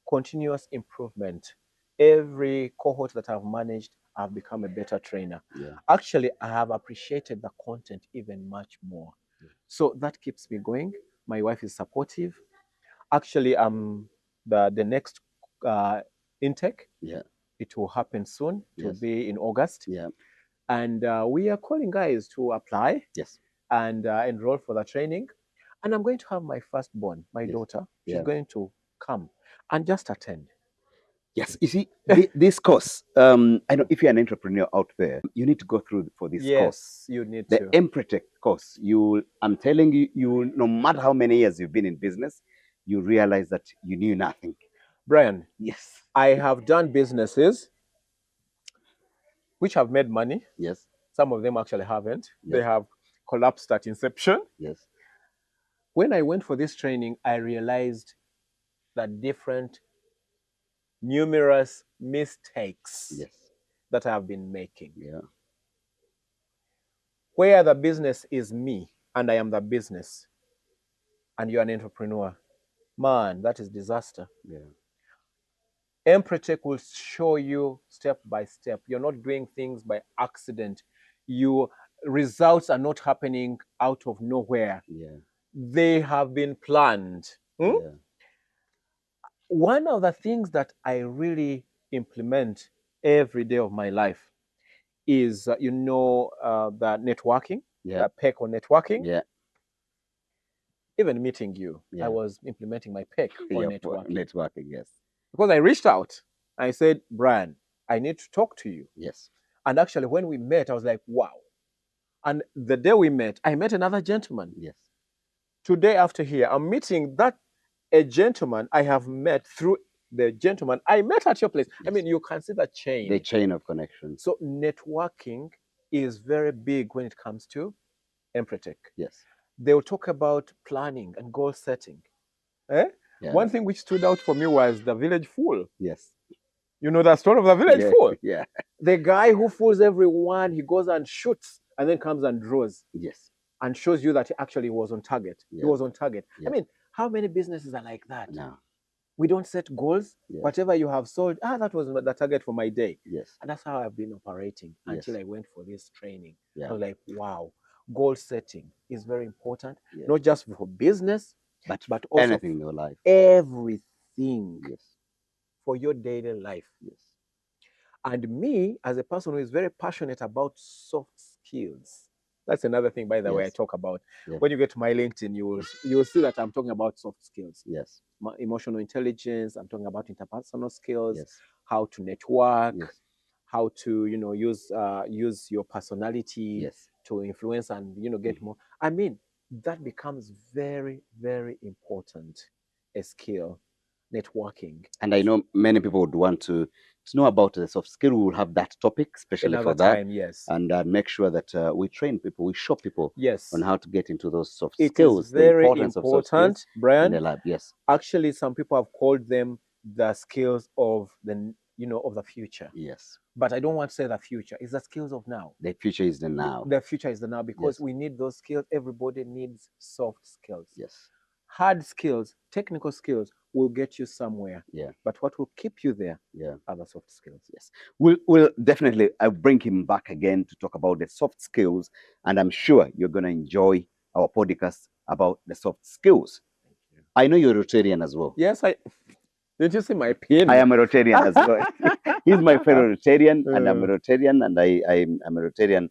Speaker 2: continuous improvement. Every cohort that I've managed, I've become a better trainer.
Speaker 1: yeah,
Speaker 2: Actually, I have appreciated the content even much more. So that keeps me going. My wife is supportive. Actually, the next uh, intake,
Speaker 1: yeah,
Speaker 2: it will happen soon. It will
Speaker 1: yes,
Speaker 2: be in August.
Speaker 1: yeah,
Speaker 2: And we are calling guys to apply
Speaker 1: yes,
Speaker 2: and enroll for the training. And I'm going to have my firstborn, my
Speaker 1: yes,
Speaker 2: daughter. She's
Speaker 1: yeah.
Speaker 2: going to come and just attend.
Speaker 1: Yes, you see, this course, I know if you're an entrepreneur out there, you need to go through for this course.
Speaker 2: Yes, you need
Speaker 1: The
Speaker 2: to.
Speaker 1: Empretech course, I'm telling you, no matter how many years you've been in business, you realize that you knew nothing.
Speaker 2: Brian,
Speaker 1: Yes,
Speaker 2: I have done businesses which have made money.
Speaker 1: yes,
Speaker 2: Some of them actually haven't. They
Speaker 1: yes,
Speaker 2: have collapsed at inception.
Speaker 1: yes,
Speaker 2: When I went for this training, I realized the different, numerous mistakes
Speaker 1: yes,
Speaker 2: that I have been making.
Speaker 1: yeah,
Speaker 2: Where the business is me and I am the business, and you're an entrepreneur, man, that is disaster.
Speaker 1: yeah,
Speaker 2: Empretech will show you step by step. You're not doing things by accident. Your results are not happening out of nowhere.
Speaker 1: yeah,
Speaker 2: They have been planned.
Speaker 1: yeah,
Speaker 2: One of the things that I really implement every day of my life is, the networking,
Speaker 1: yeah,
Speaker 2: the PEC on networking.
Speaker 1: yeah,
Speaker 2: Even meeting you, I
Speaker 1: yeah,
Speaker 2: was implementing my PEC on
Speaker 1: yeah, for
Speaker 2: networking
Speaker 1: networking, yes,
Speaker 2: because I reached out. I said, Brian, I need to talk to you.
Speaker 1: yes,
Speaker 2: And actually, when we met, I was like, wow. And the day we met, I met another gentleman.
Speaker 1: yes,
Speaker 2: Today, after here, I'm meeting a gentleman I have met through the gentleman I met at your place. I
Speaker 1: yes.
Speaker 2: mean, you can see the
Speaker 1: The
Speaker 2: chain.
Speaker 1: chain of connection,
Speaker 2: So networking is very big when it comes to Empretech.
Speaker 1: yes,
Speaker 2: They will talk about planning and goal setting. Eh?
Speaker 1: yeah,
Speaker 2: One thing which stood out for me was the village fool.
Speaker 1: yes,
Speaker 2: You know the story of the village
Speaker 1: yeah,
Speaker 2: fool?
Speaker 1: yeah,
Speaker 2: The guy who fools everyone, he goes and shoots and then comes and draws
Speaker 1: yes,
Speaker 2: and shows you that he actually was on target. He
Speaker 1: yes,
Speaker 2: was on target. I
Speaker 1: yes,
Speaker 2: mean, how many businesses are like that?
Speaker 1: now,
Speaker 2: We don't set goals.
Speaker 1: yes,
Speaker 2: Whatever you have sold, that was the target for my day.
Speaker 1: yes,
Speaker 2: And that's how I've been operating until
Speaker 1: yes,
Speaker 2: I went for this training. I
Speaker 1: yeah,
Speaker 2: was like, wow, goal setting is very important,
Speaker 1: yeah,
Speaker 2: not just for business, but also
Speaker 1: anything in your life.
Speaker 2: everything
Speaker 1: Yes.
Speaker 2: for your daily life.
Speaker 1: Yes.
Speaker 2: And me, as a person who is very passionate about soft skills, that's another thing, by the way, I
Speaker 1: Yes.
Speaker 2: talk about.
Speaker 1: Yeah.
Speaker 2: When you get to my LinkedIn, you will see that I'm talking about soft skills,
Speaker 1: Yes.
Speaker 2: emotional intelligence. I'm talking about interpersonal skills,
Speaker 1: Yes.
Speaker 2: how to network,
Speaker 1: Yes.
Speaker 2: how to use your personality
Speaker 1: Yes.
Speaker 2: to influence and get more. I mean, that becomes very, very important, a skill, networking.
Speaker 1: And I know many people would want to know about the soft skill. We will have that topic especially
Speaker 2: Another
Speaker 1: for that,
Speaker 2: time, yes.
Speaker 1: and make sure that we train people, we show people on
Speaker 2: Yes.
Speaker 1: how to get into those soft
Speaker 2: It is
Speaker 1: skills, the
Speaker 2: very
Speaker 1: importance of soft skills
Speaker 2: important,
Speaker 1: in
Speaker 2: Brian.
Speaker 1: their life. Yes.
Speaker 2: Actually, some people have called them the skills of of the future.
Speaker 1: Yes.
Speaker 2: But I don't want to say the future. It's the skills of now.
Speaker 1: The future is the now.
Speaker 2: The future is the now, because
Speaker 1: Yes.
Speaker 2: we need those skills. Everybody needs soft skills.
Speaker 1: Yes.
Speaker 2: Hard skills, technical skills will get you somewhere.
Speaker 1: Yeah.
Speaker 2: But what will keep you there
Speaker 1: Yeah.
Speaker 2: are the soft skills.
Speaker 1: Yes. We'll definitely, I'll bring him back again to talk about the soft skills, and I'm sure you're going to enjoy our podcast about the soft skills.
Speaker 2: Thank you.
Speaker 1: I know you're Rotarian as well.
Speaker 2: Yes, did you see my pin?
Speaker 1: I am a Rotarian as well. He's my fellow Rotarian, and I'm a Rotarian, and I'm a Rotarian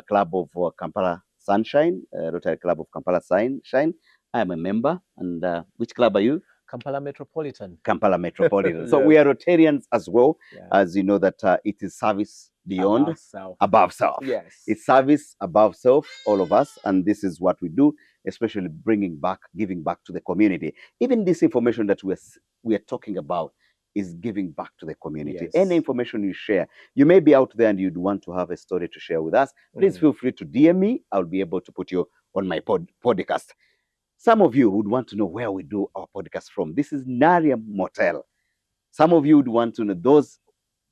Speaker 1: Club of Kampala Sunshine, Rotary Club of Kampala Sunshine. I'm a member. And which club are you?
Speaker 2: Kampala Metropolitan.
Speaker 1: Kampala Metropolitan. So
Speaker 2: Yes.
Speaker 1: we are Rotarians as well,
Speaker 2: Yeah.
Speaker 1: as you know that it is service beyond,
Speaker 2: Above self.
Speaker 1: above self.
Speaker 2: Yes.
Speaker 1: It's service above self, all of us, and this is what we do, especially giving back to the community. Even this information that we are talking about is giving back to the community.
Speaker 2: Yes.
Speaker 1: Any information you share, you may be out there and you'd want to have a story to share with us. Please feel free to DM me. I'll be able to put you on my podcast. Some of you would want to know where we do our podcast from. This is Naria Motel. Some of you would want to know, those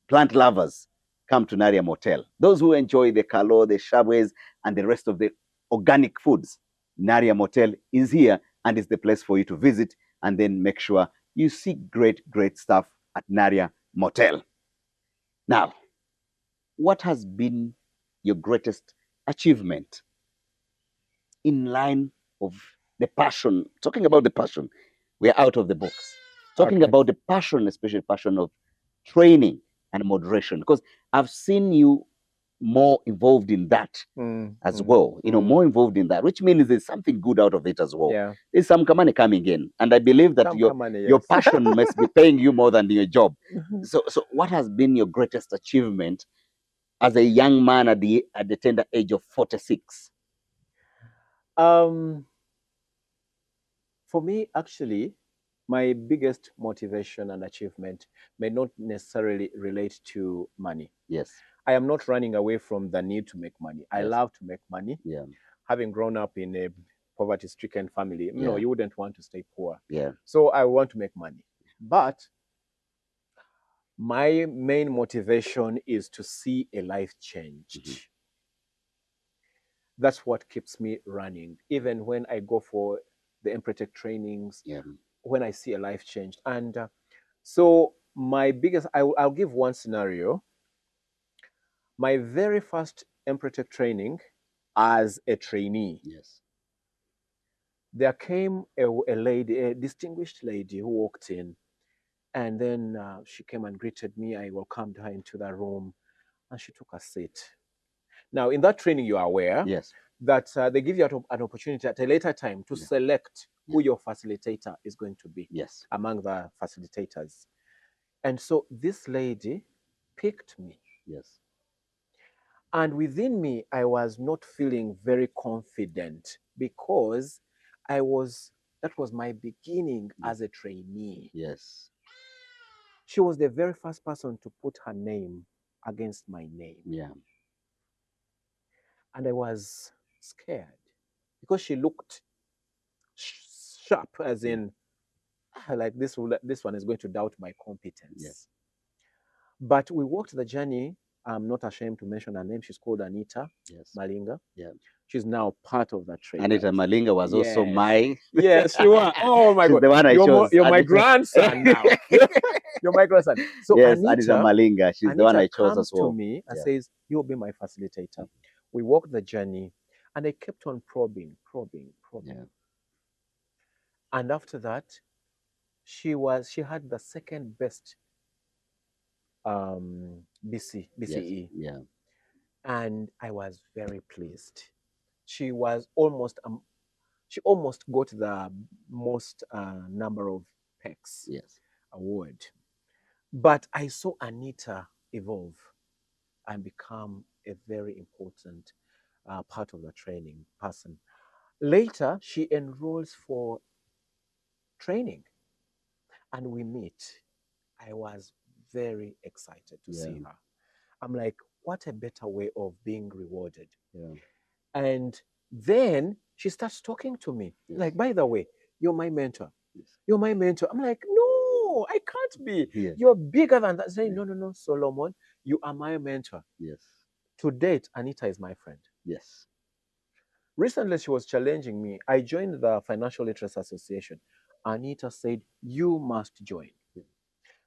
Speaker 1: plant lovers, come to Naria Motel. Those who enjoy the kalo, the shabwes, and the rest of the organic foods, Naria Motel is here and is the place for you to visit, and then make sure you see great, great stuff at Naria Motel. Now, what has been your greatest achievement in line of the passion? Talking about the passion, we're out of the box. Talking about the passion, especially passion of training and moderation, because I've seen you more involved in that as well. More involved in that, which means there's something good out of it as well.
Speaker 2: Yeah.
Speaker 1: There's some money coming in, and I believe that your passion must be paying you more than your job. So what has been your greatest achievement as a young man at the tender age of 46?
Speaker 2: For me, actually, my biggest motivation and achievement may not necessarily relate to money.
Speaker 1: Yes.
Speaker 2: I am not running away from the need to make money. I love to make money.
Speaker 1: Yeah.
Speaker 2: Having grown up in a poverty-stricken family, no, you wouldn't want to stay poor.
Speaker 1: Yeah.
Speaker 2: So I want to make money. But my main motivation is to see a life changed. That's what keeps me running. Even when I go for the Empretech trainings, when I see a life changed. And so my biggest, I'll give one scenario. My very first Empretech training as a trainee, there came a lady, a distinguished lady who walked in, and then she came and greeted me. I welcomed her into the room, and she took a seat. Now, in that training, you are aware that they give you an opportunity at a later time to select who your facilitator is going to be among the facilitators. And so this lady picked me. And within me, I was not feeling very confident because that was my beginning as a trainee. She was the very first person to put her name against my name. And I was scared because she looked sharp, as in, like this one is going to doubt my competence. But we walked the journey. I'm not ashamed to mention her name. She's called Anita Malinga. She's now part of that training.
Speaker 1: Anita Malinga was also my...
Speaker 2: Yes, you are. Oh my God.
Speaker 1: The one I chose.
Speaker 2: You're my grandson now. You're my grandson. So
Speaker 1: yes,
Speaker 2: Anita
Speaker 1: Malinga, she's the one I chose as well.
Speaker 2: Comes to me and says, "You'll be my facilitator." We walked the journey, and I kept on probing. And after that, she had the second best
Speaker 1: Yes.
Speaker 2: BCE,
Speaker 1: Yeah.
Speaker 2: and I was very pleased. She was almost she almost got the most number of pecks
Speaker 1: Yes.
Speaker 2: award. But I saw Anita evolve and become a very important part of the training person. Later, she enrolls for training and we meet. I was very excited to
Speaker 1: Yeah.
Speaker 2: see her. I'm like, what a better way of being rewarded.
Speaker 1: Yeah.
Speaker 2: And then she starts talking to me.
Speaker 1: Yes.
Speaker 2: Like, by the way, you're my mentor.
Speaker 1: Yes.
Speaker 2: You're my mentor. I'm like, no, I can't be.
Speaker 1: Yes.
Speaker 2: You're bigger than that. Saying,
Speaker 1: Yeah.
Speaker 2: no, no, no, Solomon, you are my mentor.
Speaker 1: Yes.
Speaker 2: To date, Anita is my friend.
Speaker 1: Yes.
Speaker 2: Recently, she was challenging me. I joined the Financial Literacy Association. Anita said, you must join.
Speaker 1: Yeah.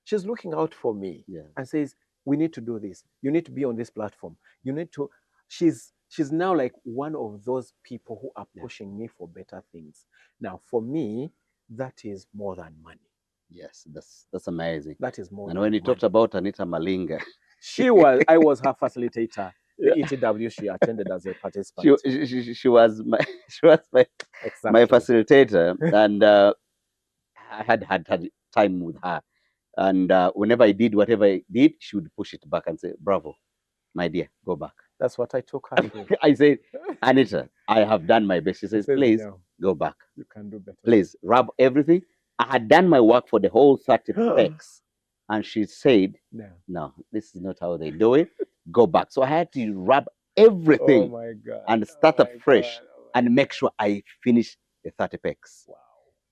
Speaker 2: She's looking out for me
Speaker 1: Yeah.
Speaker 2: and says, we need to do this. You need to be on this platform. You need to. She's now like one of those people who are
Speaker 1: Yeah.
Speaker 2: pushing me for better things. Now, for me, that is more than money.
Speaker 1: Yes. That's amazing.
Speaker 2: That is more
Speaker 1: And when
Speaker 2: than
Speaker 1: you talked
Speaker 2: money.
Speaker 1: about Anita Malinga,
Speaker 2: I was her facilitator.
Speaker 1: yeah,
Speaker 2: The ETW she attended as a
Speaker 1: she,
Speaker 2: participant.
Speaker 1: she was my she was my
Speaker 2: Exactly.
Speaker 1: facilitator, and I had time with her. And whenever I did whatever I did, she would push it back and say, "Bravo, my dear, go back."
Speaker 2: That's what I took her through.
Speaker 1: I said, "Anita, I have done my best." She
Speaker 2: She
Speaker 1: says,
Speaker 2: says,
Speaker 1: "Please
Speaker 2: no,
Speaker 1: go back.
Speaker 2: you can do better.
Speaker 1: Please rub everything." I had done my work for the whole 30 packs, and she said,
Speaker 2: No.
Speaker 1: "No, this is not how they do it. Go back." So I had to rub
Speaker 2: Oh
Speaker 1: everything
Speaker 2: my God.
Speaker 1: and
Speaker 2: Oh
Speaker 1: start
Speaker 2: my
Speaker 1: afresh
Speaker 2: God. Oh my
Speaker 1: and make
Speaker 2: God.
Speaker 1: sure I finish the 30 packs.
Speaker 2: Wow.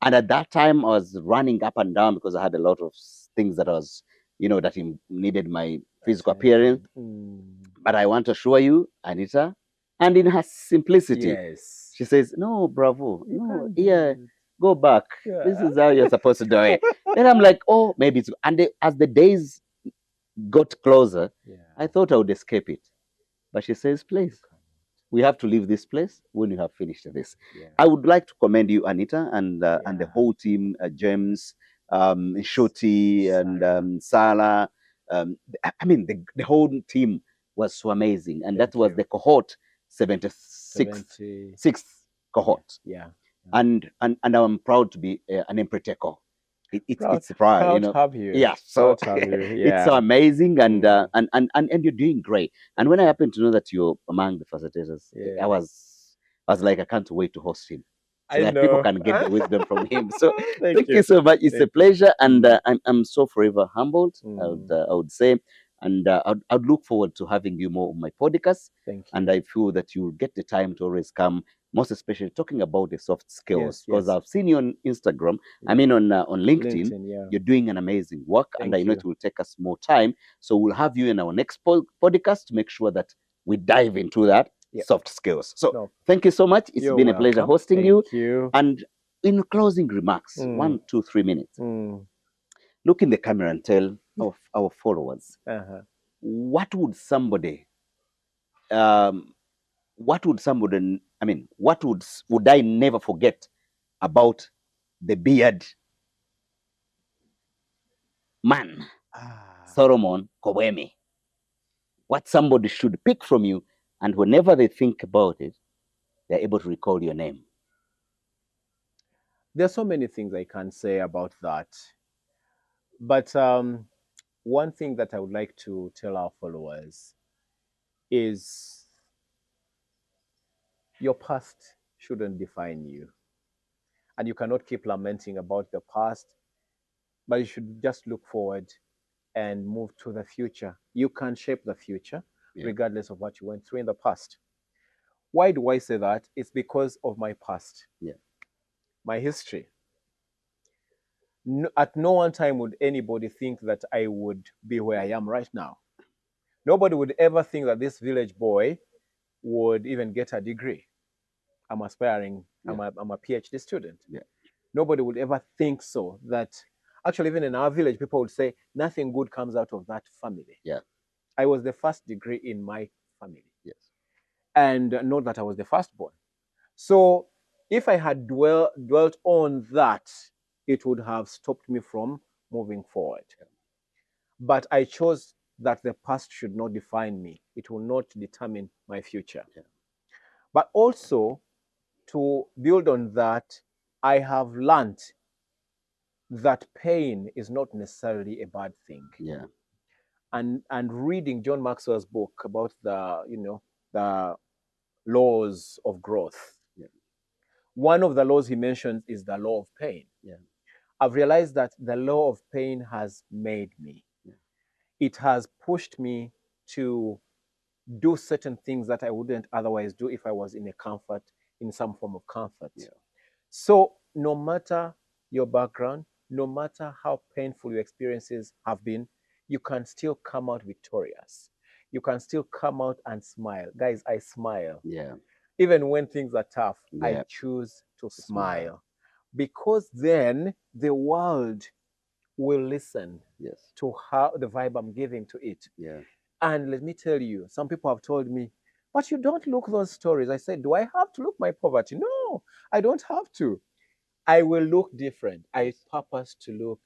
Speaker 1: And at that time, I was running up and down because I had a lot of things that was, that needed my physical appearance.
Speaker 2: Attention. Mm.
Speaker 1: But I want to assure you, Anita, and in her simplicity,
Speaker 2: Yes.
Speaker 1: she says, "No, bravo,
Speaker 2: You
Speaker 1: no,
Speaker 2: can
Speaker 1: yeah,
Speaker 2: do it.
Speaker 1: go back. This
Speaker 2: Yeah.
Speaker 1: is how you're supposed to do it." Then I'm like, "Oh, maybe it's." And as the days got closer,
Speaker 2: Yeah.
Speaker 1: I thought I would escape it. But she says,
Speaker 2: You
Speaker 1: "Please,
Speaker 2: can.
Speaker 1: we have to leave this place when you have finished this."
Speaker 2: Yeah.
Speaker 1: I would like to commend you, Anita, and the
Speaker 2: Yeah.
Speaker 1: whole team, James, Shoti, and
Speaker 2: Sarah.
Speaker 1: Sala. I mean, the whole team was so amazing, and that
Speaker 2: Thank
Speaker 1: was
Speaker 2: you.
Speaker 1: the cohort 76th
Speaker 2: 70.
Speaker 1: sixth
Speaker 2: Yeah.
Speaker 1: cohort,
Speaker 2: Yeah.
Speaker 1: and I'm proud to be an Empreteko.
Speaker 2: Proud,
Speaker 1: It's proud,
Speaker 2: proud to have you.
Speaker 1: Yeah, so
Speaker 2: Proud to have you.
Speaker 1: it's so
Speaker 2: Yeah.
Speaker 1: amazing,
Speaker 2: Mm.
Speaker 1: and you're doing great. And
Speaker 2: Thank
Speaker 1: when I
Speaker 2: you.
Speaker 1: happened to know that you're among the facilitators,
Speaker 2: Yeah.
Speaker 1: I was like, I can't wait to host him so
Speaker 2: I
Speaker 1: that people
Speaker 2: know.
Speaker 1: can get the wisdom from him. So
Speaker 2: Thank
Speaker 1: thank you
Speaker 2: you.
Speaker 1: so much. It's a
Speaker 2: Thank you.
Speaker 1: pleasure, and
Speaker 2: Mm.
Speaker 1: I'm so forever humbled.
Speaker 2: Mm.
Speaker 1: I would say, and I'd look forward to having you more on my podcast.
Speaker 2: Thank
Speaker 1: And
Speaker 2: you.
Speaker 1: I feel that you'll get the time to always come, most especially talking about the soft skills,
Speaker 2: Yes.
Speaker 1: because
Speaker 2: Yes.
Speaker 1: I've seen you on Instagram. I
Speaker 2: Yeah.
Speaker 1: mean, on LinkedIn,
Speaker 2: LinkedIn. Yeah.
Speaker 1: you're doing an amazing work, and I
Speaker 2: Thank
Speaker 1: know
Speaker 2: you.
Speaker 1: it will take us more time. So we'll have you in our next podcast to make sure that we dive into that
Speaker 2: Yep.
Speaker 1: soft skills. So
Speaker 2: No.
Speaker 1: thank you so much. It's
Speaker 2: You're
Speaker 1: been a pleasure
Speaker 2: welcome.
Speaker 1: hosting you.
Speaker 2: Thank you.
Speaker 1: And in closing remarks,
Speaker 2: Mm.
Speaker 1: 1, 2, 3 minutes,
Speaker 2: Mm.
Speaker 1: look in the camera and tell our followers,
Speaker 2: Uh-huh.
Speaker 1: what would somebody, um, I mean, would I never forget about the beard man,
Speaker 2: Ah.
Speaker 1: Solomon Kobwemi? What somebody should pick from you, and whenever they think about it, they're able to recall your name.
Speaker 2: There's so many things I can say about that. But one thing that I would like to tell our followers is your past shouldn't define you. And you cannot keep lamenting about the past, but you should just look forward and move to the future. You can shape the future
Speaker 1: Yeah.
Speaker 2: regardless of what you went through in the past. Why do I say that? It's because of my past,
Speaker 1: Yeah.
Speaker 2: my history. No, at no one time would anybody think that I would be where I am right now. Nobody would ever think that this village boy would even get a degree. I'm aspiring,
Speaker 1: Yeah.
Speaker 2: I'm a PhD student.
Speaker 1: Yeah.
Speaker 2: Nobody would ever think so. That actually, even in our village, people would say nothing good comes out of that family.
Speaker 1: Yeah.
Speaker 2: I was the first degree in my family,
Speaker 1: Yes.
Speaker 2: and not that I was the firstborn. So If I had dwelt on that, it would have stopped me from moving forward. But I chose that the past should not define me. It will not determine my future.
Speaker 1: Yeah.
Speaker 2: But also, to build on that, I have learned that pain is not necessarily a bad thing.
Speaker 1: Yeah.
Speaker 2: And reading John Maxwell's book about the laws of growth,
Speaker 1: Yeah.
Speaker 2: one of the laws he mentions is the law of pain.
Speaker 1: Yeah.
Speaker 2: I've realized that the law of pain has made me.
Speaker 1: Yeah.
Speaker 2: It has pushed me to do certain things that I wouldn't otherwise do if I was in some form of comfort.
Speaker 1: Yeah.
Speaker 2: So no matter your background, no matter how painful your experiences have been, you can still come out victorious. You can still come out and smile. Guys, I smile.
Speaker 1: Yeah.
Speaker 2: Even when things are tough, I
Speaker 1: Yeah.
Speaker 2: choose to
Speaker 1: Smile.
Speaker 2: smile. Because then the world will listen
Speaker 1: Yes.
Speaker 2: to how the vibe I'm giving to it.
Speaker 1: Yeah.
Speaker 2: And let me tell you, some people have told me, but you don't look those stories. I said, do I have to look my poverty? No, I don't have to. I will look different. I purpose to look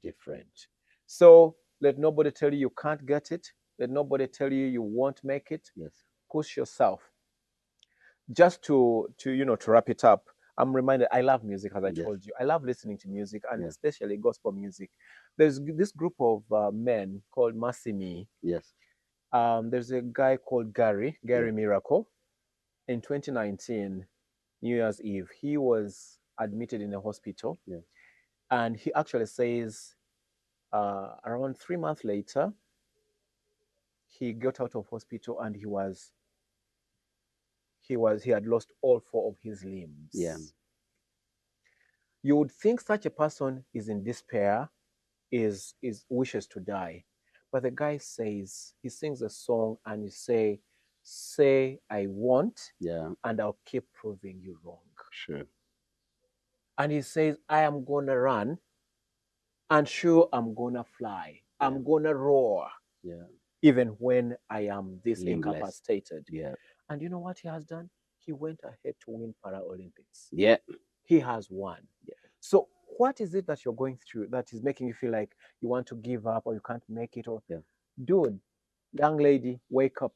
Speaker 2: different. So let nobody tell you you can't get it. Let nobody tell you you won't make it.
Speaker 1: Yes.
Speaker 2: Push yourself. Just to wrap it up, I'm reminded I love music, as I
Speaker 1: Yes.
Speaker 2: told you. I love listening to music, and
Speaker 1: Yes.
Speaker 2: especially gospel music. There's this group of men called Massimi.
Speaker 1: Yes.
Speaker 2: There's a guy called Gary
Speaker 1: Yeah.
Speaker 2: Miracle. In 2019, New Year's Eve, he was admitted in a hospital,
Speaker 1: Yeah.
Speaker 2: and he actually says around 3 months later, he got out of hospital and he had lost all four of his limbs.
Speaker 1: Yeah.
Speaker 2: You would think such a person is in despair, is wishes to die, but the guy says, he sings a song and he say I won't,
Speaker 1: Yeah.
Speaker 2: and I'll keep proving you wrong.
Speaker 1: Sure.
Speaker 2: And he says, I am gonna run, and sure, I'm gonna fly.
Speaker 1: Yeah.
Speaker 2: I'm gonna roar,
Speaker 1: Yeah.
Speaker 2: even when I am this
Speaker 1: Limbless.
Speaker 2: incapacitated.
Speaker 1: Yeah.
Speaker 2: And you know what he has done? He went ahead to win Paralympics.
Speaker 1: Yeah.
Speaker 2: He has won.
Speaker 1: Yeah.
Speaker 2: So what is it that you're going through that is making you feel like you want to give up or you can't make it? Or
Speaker 1: Yeah.
Speaker 2: dude, young lady, wake up.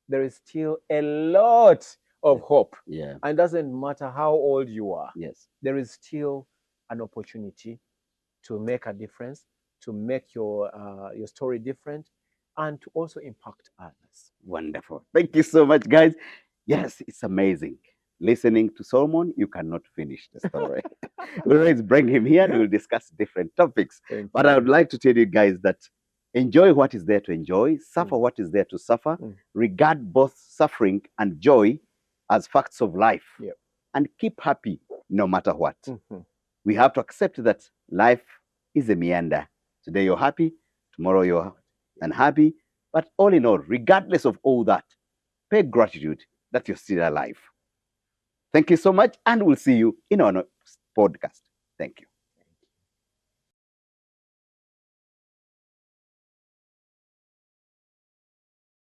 Speaker 2: There is still a lot of hope.
Speaker 1: Yeah.
Speaker 2: And it doesn't matter how old you are.
Speaker 1: Yes.
Speaker 2: There is still an opportunity to make a difference, to make your story different, and to also impact others.
Speaker 1: Wonderful. Thank you so much, guys. Yes, it's amazing. Listening to Solomon, you cannot finish the story. We'll always bring him here and we'll discuss different topics.
Speaker 2: Thank
Speaker 1: But
Speaker 2: you.
Speaker 1: I would like to tell you guys that enjoy what is there to enjoy, suffer what is there to suffer, regard both suffering and joy as facts of life,
Speaker 2: Yep.
Speaker 1: and keep happy no matter what.
Speaker 2: Mhm.
Speaker 1: We have to accept that life is a meander. Today you're happy, tomorrow you're unhappy. But all in all, regardless of all that, pay gratitude that you're still alive. Thank you so much, and we'll see you in our next podcast. Thank you.